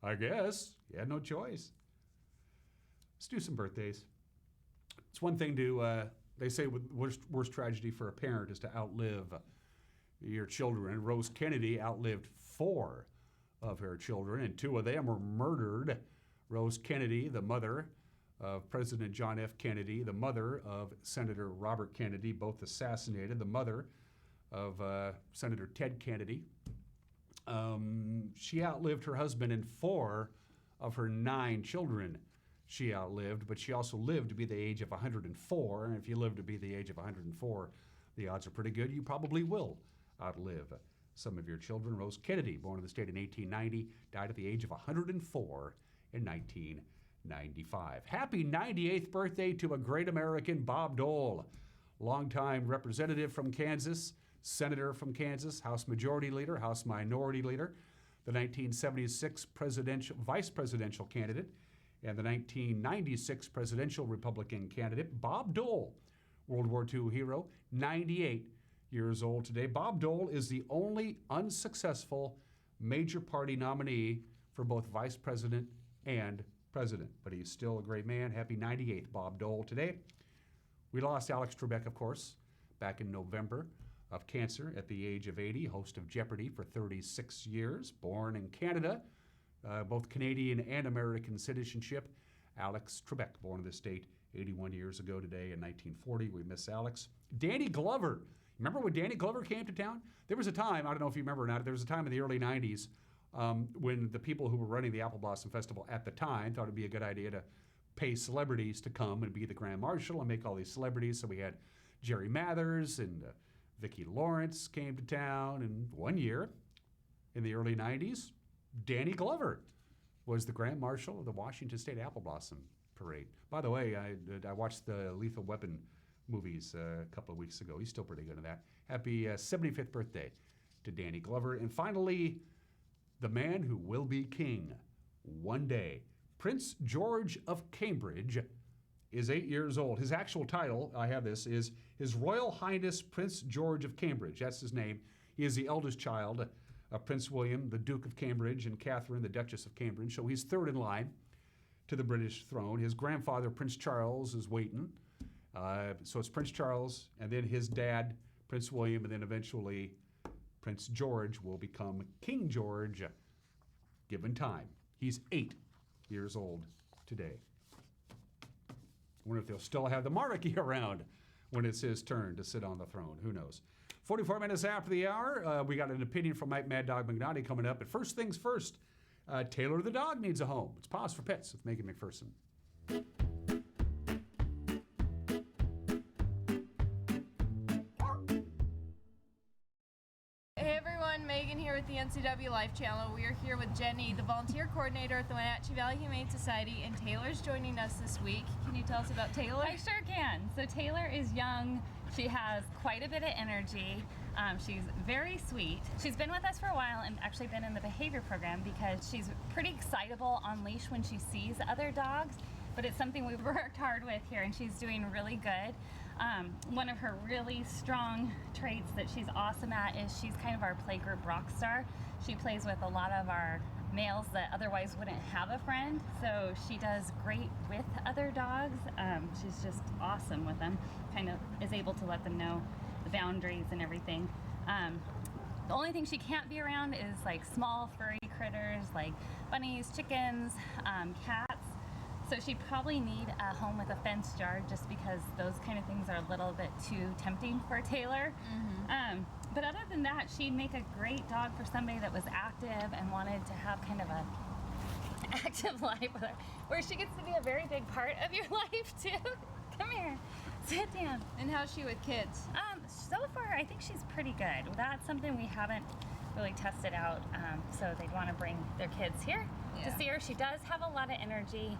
I guess. You had no choice. Let's do some birthdays. It's one thing to, they say worst tragedy for a parent is to outlive your children. Rose Kennedy outlived 4 of her children, and 2 of them were murdered. Rose Kennedy, the mother of President John F. Kennedy, the mother of Senator Robert Kennedy, both assassinated, the mother of Senator Ted Kennedy. She outlived her husband and 4 of her 9 children she outlived, but she also lived to be the age of 104. And if you live to be the age of 104, the odds are pretty good you probably will outlive some of your children. Rose Kennedy, born in the state in 1890, died at the age of 104 in 1995. Happy 98th birthday to a great American, Bob Dole, longtime representative from Kansas, senator from Kansas, House Majority Leader, House Minority Leader, the 1976 vice presidential candidate, and the 1996 presidential Republican candidate, Bob Dole, World War II hero, 98 years old today. Bob Dole is the only unsuccessful major party nominee for both vice president and president, but he's still a great man. Happy 98th, Bob Dole, today. We lost Alex Trebek, of course, back in November of cancer at the age of 80, host of Jeopardy for 36 years, born in Canada, both Canadian and American citizenship. Alex Trebek, born in the state 81 years ago today in 1940. We miss Alex. Danny Glover. Remember when Danny Glover came to town? There was a time, I don't know if you remember or not, there was a time in the early 90s when the people who were running the Apple Blossom Festival at the time thought it'd be a good idea to pay celebrities to come and be the Grand Marshal and make all these celebrities. So we had Jerry Mathers and Vicki Lawrence came to town, and one year in the early 90s, Danny Glover was the Grand Marshal of the Washington State Apple Blossom Parade. By the way, I watched the Lethal Weapon movies a couple of weeks ago. He's still pretty good at that. Happy 75th birthday to Danny Glover. And finally, the man who will be king one day. Prince George of Cambridge is 8 years old. His actual title, I have this, is His Royal Highness Prince George of Cambridge. That's his name. He is the eldest child of Prince William, the Duke of Cambridge, and Catherine, the Duchess of Cambridge. So he's third in line to the British throne. His grandfather, Prince Charles, is waiting. So it's Prince Charles, and then his dad, Prince William, and then eventually Prince George will become King George, given time. He's 8 years old today. I wonder if they'll still have the monarchy around when it's his turn to sit on the throne. Who knows? 44 minutes after the hour, we got an opinion from Mike Mad Dog McNaughty coming up. But first things first, Taylor the dog needs a home. It's Pause for Pets with Megan McPherson. Hey everyone, Megan Ryan here with the NCW Life Channel. We are here with Jenny, the volunteer coordinator at the Wenatchee Valley Humane Society, and Taylor's joining us this week. Can you tell us about Taylor? I sure can. So Taylor is young. She has quite a bit of energy. She's very sweet. She's been with us for a while and actually been in the behavior program because she's pretty excitable on leash when she sees other dogs, but it's something we've worked hard with here, and she's doing really good. One of her really strong traits that she's awesome at is she's kind of our playgroup rock star. She plays with a lot of our males that otherwise wouldn't have a friend, so she does great with other dogs. She's just awesome with them, kind of is able to let them know the boundaries and everything. The only thing she can't be around is like small furry critters like bunnies, chickens, cats. So she'd probably need a home with a fenced yard just because those kind of things are a little bit too tempting for Taylor. But other than that, she'd make a great dog for somebody that was active and wanted to have kind of a active life with her, where she gets to be a very big part of your life too. Come here, sit down. And how's she with kids? So far, I think she's pretty good. That's something we haven't really tested out. So they'd want to bring their kids here to see her. She does have a lot of energy.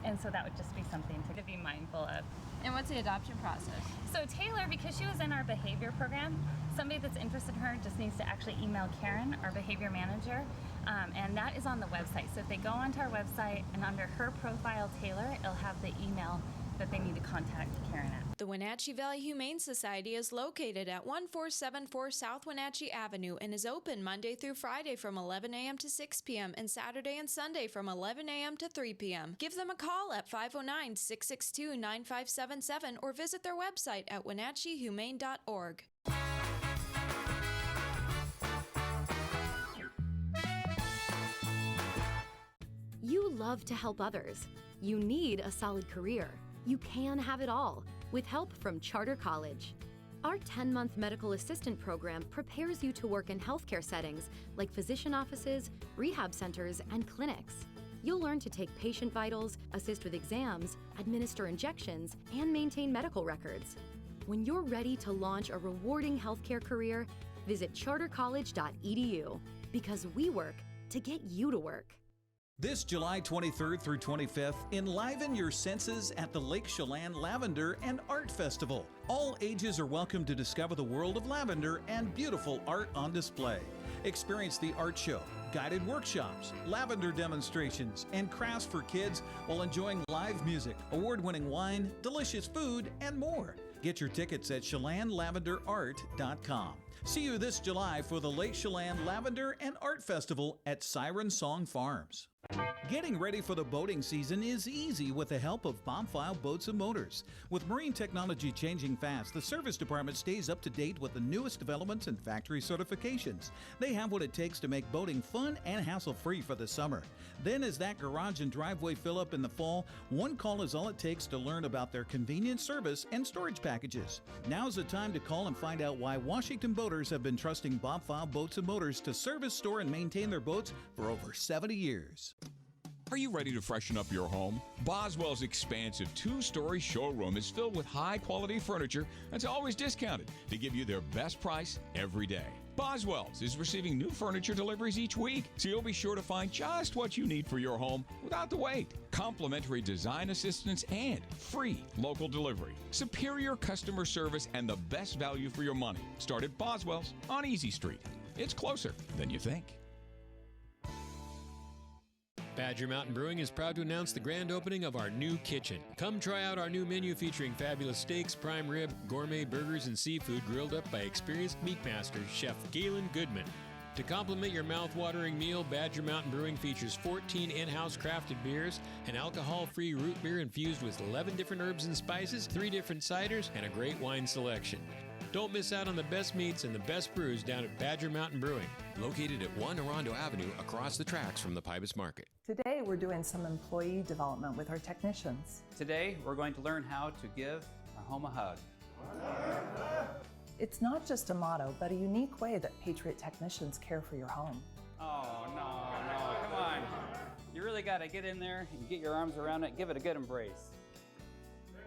And so that would just be something to be mindful of. And what's the adoption process? So Taylor, because she was in our behavior program, somebody that's interested in her just needs to actually email Karen, our behavior manager, and that is on the website. So if they go onto our website and under her profile, Taylor, it'll have the email that they need to contact Karen at. The Wenatchee Valley Humane Society is located at 1474 South Wenatchee Avenue and is open Monday through Friday from 11 a.m. to 6 p.m. and Saturday and Sunday from 11 a.m. to 3 p.m. Give them a call at 509-662-9577 or visit their website at wenatcheehumane.org. You love to help others. You need a solid career. You can have it all with help from Charter College. Our 10-month medical assistant program prepares you to work in healthcare settings like physician offices, rehab centers, and clinics. You'll learn to take patient vitals, assist with exams, administer injections, and maintain medical records. When you're ready to launch a rewarding healthcare career, visit chartercollege.edu because we work to get you to work. This July 23rd through 25th, enliven your senses at the Lake Chelan Lavender and Art Festival. All ages are welcome to discover the world of lavender and beautiful art on display. Experience the art show, guided workshops, lavender demonstrations, and crafts for kids while enjoying live music, award-winning wine, delicious food, and more. Get your tickets at ChelanLavenderArt.com. See you this July for the Lake Chelan Lavender and Art Festival at Siren Song Farms. Getting ready for the boating season is easy with the help of Bombfile Boats and Motors. With marine technology changing fast, the service department stays up to date with the newest developments and factory certifications. They have what it takes to make boating fun and hassle-free for the summer. Then as that garage and driveway fill up in the fall, one call is all it takes to learn about their convenient service and storage packages. Now's the time to call and find out why Washington boaters have been trusting Bombfile Boats and Motors to service, store, and maintain their boats for over 70 years. Are you ready to freshen up your home? Boswell's expansive two-story showroom is filled with high-quality furniture that's always discounted to give you their best price every day. Boswell's is receiving new furniture deliveries each week, so you'll be sure to find just what you need for your home without the wait. Complimentary design assistance and free local delivery. Superior customer service and the best value for your money. Start at Boswell's on Easy Street. It's closer than you think. Badger Mountain Brewing is proud to announce the grand opening of our new kitchen. Come try out our new menu featuring fabulous steaks, prime rib, gourmet burgers, and seafood grilled up by experienced meat master Chef Galen Goodman. To complement your mouth-watering meal, Badger Mountain Brewing features 14 in-house crafted beers, an alcohol-free root beer infused with 11 different herbs and spices, 3 different ciders, and a great wine selection. Don't miss out on the best meats and the best brews down at Badger Mountain Brewing. Located at 1 Orondo Avenue across the tracks from the Pybus Market. Today we're doing some employee development with our technicians. Today we're going to learn how to give our home a hug. It's not just a motto, but a unique way that Patriot technicians care for your home. Oh, no, come on. You really got to get in there and get your arms around it, give it a good embrace.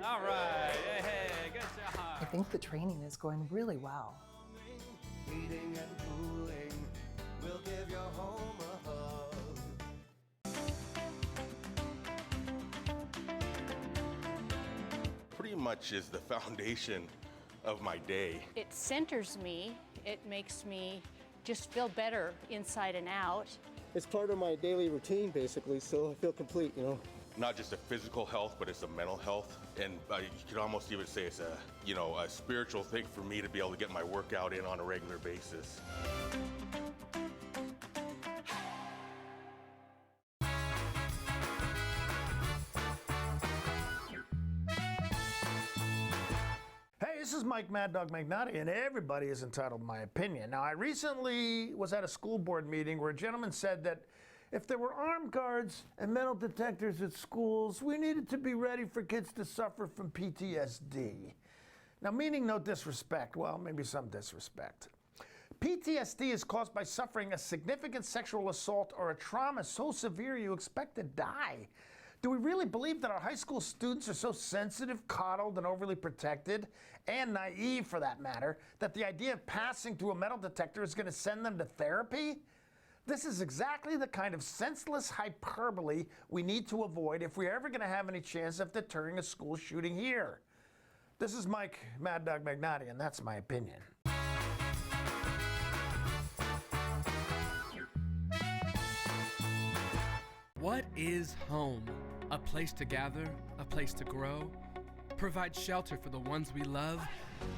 All right, hey, good job. I think the training is going really well. home a hug. Pretty much is the foundation of my day. It centers me. It makes me just feel better inside and out. It's part of my daily routine, basically, so I feel complete, you know. Not just a physical health, but it's a mental health. And you could almost even say it's a, a spiritual thing for me to be able to get my workout in on a regular basis. Hey, this is Mike Mad Dog Magnotti, and everybody is entitled to my opinion. Now, I recently was at a school board meeting where a gentleman said that if there were armed guards and metal detectors at schools, we needed to be ready for kids to suffer from PTSD. Now, meaning no disrespect, well, maybe some disrespect. PTSD is caused by suffering a significant sexual assault or a trauma so severe you expect to die. Do we really believe that our high school students are so sensitive, coddled, and overly protected, and naive for that matter, that the idea of passing through a metal detector is going to send them to therapy? This is exactly the kind of senseless hyperbole we need to avoid if we're ever going to have any chance of deterring a school shooting here. This is Mike Mad Dog Magnotti, and that's my opinion. What is home? A place to gather, a place to grow, provide shelter for the ones we love,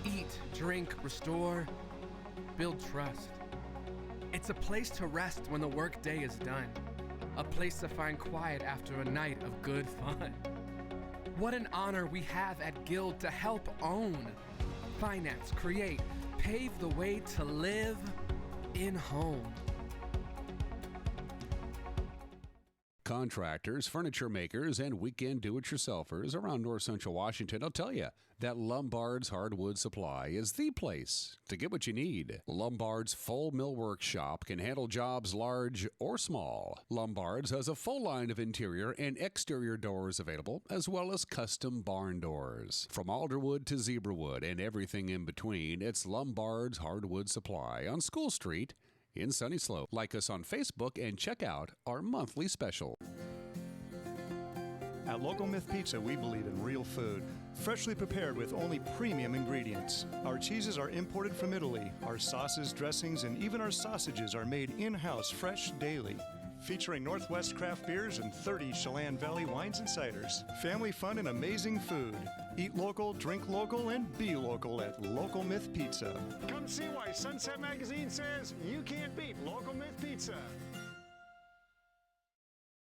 eat, drink, restore, build trust. It's a place to rest when the workday is done, a place to find quiet after a night of good fun. What an honor we have at Guild to help own, finance, create, pave the way to live in home. Contractors, furniture makers, and weekend do-it-yourselfers around North Central Washington will tell you that Lombard's Hardwood Supply is the place to get what you need. Lombard's full millwork shop can handle jobs large or small. Lombard's has a full line of interior and exterior doors available, as well as custom barn doors. From alderwood to zebrawood and everything in between, it's Lombard's Hardwood Supply on School Street in Sunny Slope. Like us on Facebook and check out our monthly special. At Local Myth Pizza, we believe in real food, freshly prepared with only premium ingredients. Our cheeses are imported from Italy. Our sauces, dressings, and even our sausages are made in-house fresh daily. Featuring Northwest craft beers and 30 Chelan Valley wines and ciders. Family fun and amazing food. Eat local, drink local, and be local at Local Myth Pizza. Come see why Sunset Magazine says you can't beat Local Myth Pizza.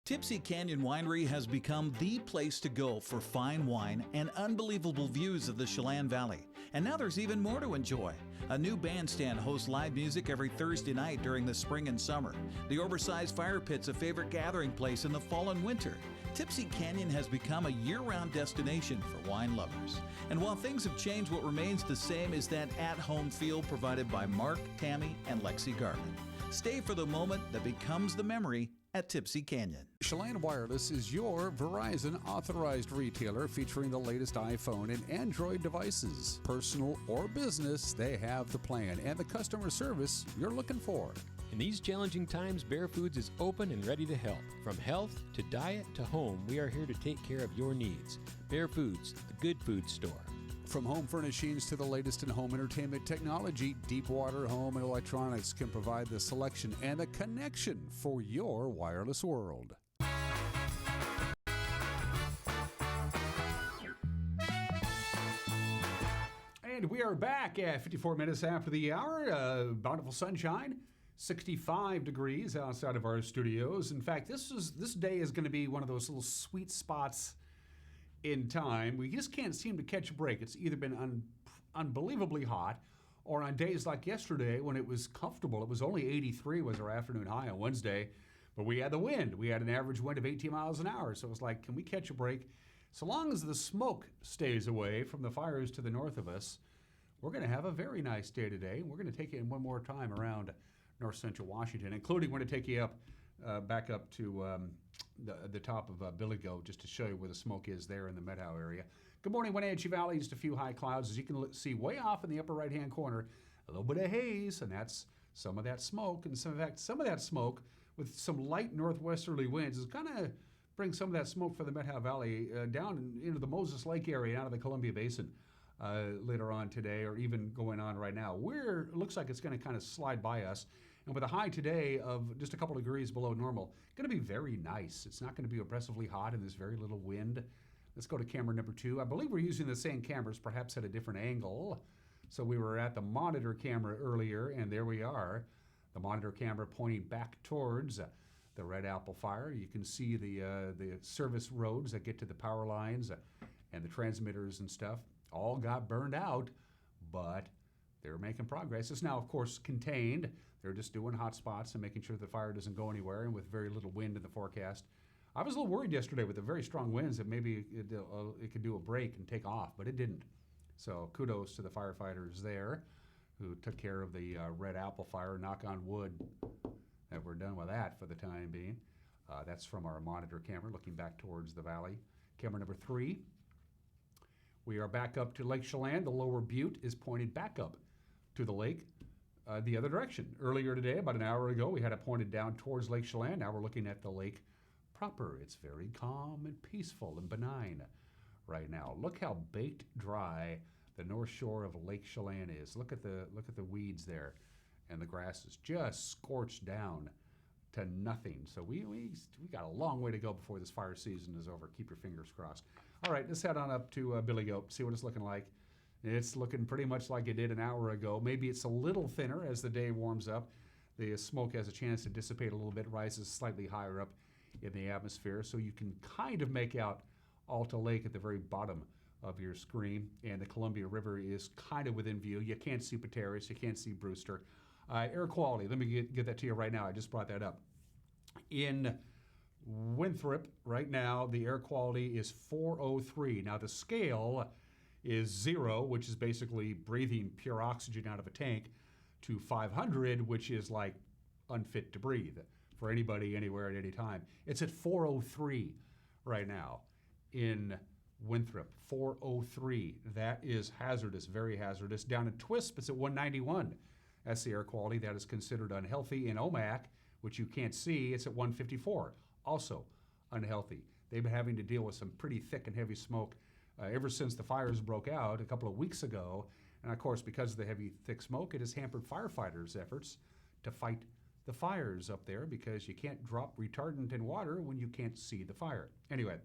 Tipsy Canyon Winery has become the place to go for fine wine and unbelievable views of the Chelan Valley. And now there's even more to enjoy. A new bandstand hosts live music every Thursday night during the spring and summer. The oversized fire pit's a favorite gathering place in the fall and winter. Tipsy Canyon has become a year-round destination for wine lovers. And while things have changed, what remains the same is that at-home feel provided by Mark, Tammy, and Lexi Garland. Stay for the moment that becomes the memory at Tipsy Canyon. Chelan Wireless is your Verizon authorized retailer featuring the latest iPhone and Android devices. Personal or business, they have the plan and the customer service you're looking for. In these challenging times, Bear Foods is open and ready to help. From health to diet to home, we are here to take care of your needs. Bear Foods, the good food store. From home furnishings to the latest in home entertainment technology, Deepwater Home and Electronics can provide the selection and the connection for your wireless world. And we are back at 54 minutes after the hour. Bountiful sunshine, 65 degrees outside of our studios. In fact, this day is going to be one of those little sweet spots in time. We just can't seem to catch a break. It's either been unbelievably hot, or on days like yesterday when it was comfortable. It was only 83 was our afternoon high on Wednesday, but we had the wind. We had an average wind of 18 miles an hour. So it was like, can we catch a break? So long as the smoke stays away from the fires to the north of us, we're going to have a very nice day today. We're going to take you in one more time around north central Washington, including we're going to take you back up to the top of Billy Goat, just to show you where the smoke is there in the Meadow area. Good morning, Wenatchee Valley. Just a few high clouds. As you can see way off in the upper right-hand corner, a little bit of haze, and that's some of that smoke, and some of that smoke with some light northwesterly winds is going to bring some of that smoke from the Methow Valley down into the Moses Lake area, out of the Columbia Basin later on today, or even going on right now. It looks like it's going to kind of slide by us. And with a high today of just a couple of degrees below normal, going to be very nice. It's not going to be oppressively hot, and there's very little wind. Let's go to camera number 2. I believe we're using the same cameras, perhaps at a different angle. So we were at the monitor camera earlier, and there we are. The monitor camera pointing back towards the Red Apple Fire. You can see the service roads that get to the power lines and the transmitters and stuff. All got burned out, but they're making progress. It's now, of course, contained. They're just doing hot spots and making sure the fire doesn't go anywhere, and with very little wind in the forecast. I was a little worried yesterday with the very strong winds that maybe it could do a break and take off, but it didn't. So kudos to the firefighters there who took care of the Red Apple Fire. Knock on wood that we're done with that for the time being. That's from our monitor camera looking back towards the valley. Camera number 3. We are back up to Lake Chelan. The lower butte is pointed back up to the lake the other direction. Earlier today, about an hour ago, we had it pointed down towards Lake Chelan. Now we're looking at the lake proper. It's very calm and peaceful and benign right now. Look how baked dry the north shore of Lake Chelan is. Look at the weeds there, and the grass is just scorched down to nothing. So we got a long way to go before this fire season is over. Keep your fingers crossed. All right, let's head on up to Billy Goat, see what it's looking like. It's looking pretty much like it did an hour ago. Maybe it's a little thinner as the day warms up. The smoke has a chance to dissipate a little bit, rises slightly higher up in the atmosphere, so you can kind of make out Alta Lake at the very bottom of your screen, and the Columbia River is kind of within view. You can't see Pateris, you can't see Brewster. Air quality, let me get that to you right now. I just brought that up. In Winthrop, right now, the air quality is 403. Now, the scale is 0, which is basically breathing pure oxygen out of a tank, to 500, which is like unfit to breathe for anybody, anywhere, at any time. It's at 403 right now in Winthrop. 403. That is hazardous, very hazardous. Down in Twisp, it's at 191. That's the air quality that is considered unhealthy. In Omak, which you can't see, it's at 154. Also unhealthy. They've been having to deal with some pretty thick and heavy smoke ever since the fires broke out a couple of weeks ago. And of course, because of the heavy, thick smoke, it has hampered firefighters' efforts to fight the fires up there, because you can't drop retardant in water when you can't see the fire. Anyway,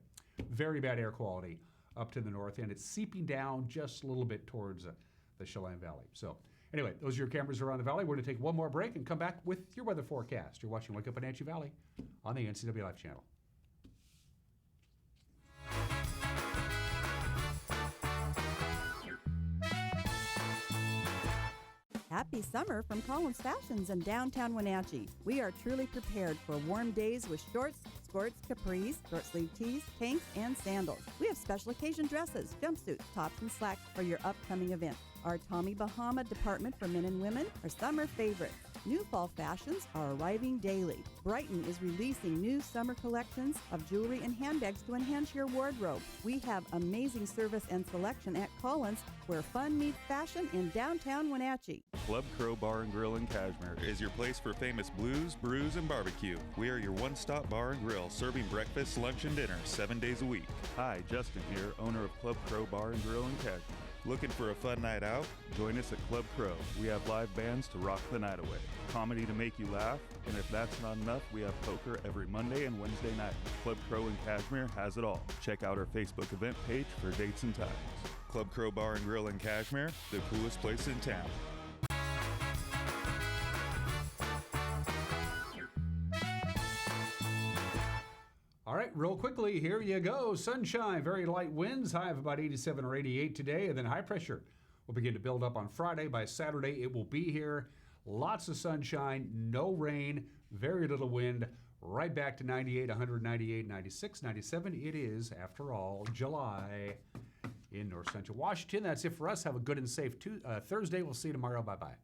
very bad air quality up to the north, and it's seeping down just a little bit towards the Chelan Valley. So anyway, those are your cameras around the valley. We're going to take one more break and come back with your weather forecast. You're watching Wake Up Wenatchee Valley on the NCW Live channel. Happy summer from Collins Fashions in downtown Wenatchee. We are truly prepared for warm days with shorts, sports, capris, short sleeve tees, tanks, and sandals. We have special occasion dresses, jumpsuits, tops, and slacks for your upcoming event. Our Tommy Bahama department for men and women are summer favorites. New fall fashions are arriving daily. Brighton is releasing new summer collections of jewelry and handbags to enhance your wardrobe. We have amazing service and selection at Collins, where fun meets fashion in downtown Wenatchee. Club Crow Bar and Grill in Cashmere is your place for famous blues, brews, and barbecue. We are your one-stop bar and grill, serving breakfast, lunch, and dinner 7 days a week. Hi, Justin here, owner of Club Crow Bar and Grill in Cashmere. Looking for a fun night out? Join us at Club Crow. We have live bands to rock the night away, comedy to make you laugh, and if that's not enough, we have poker every Monday and Wednesday night. Club Crow in Cashmere has it all. Check out our Facebook event page for dates and times. Club Crow Bar and Grill in Cashmere, the coolest place in town. All right, real quickly, here you go. Sunshine, very light winds, high of about 87 or 88 today, and then high pressure will begin to build up on Friday. By Saturday, it will be here. Lots of sunshine, no rain, very little wind, right back to 98, 198, 96, 97. It is, after all, July in North Central Washington. That's it for us. Have a good and safe Thursday. We'll see you tomorrow. Bye-bye.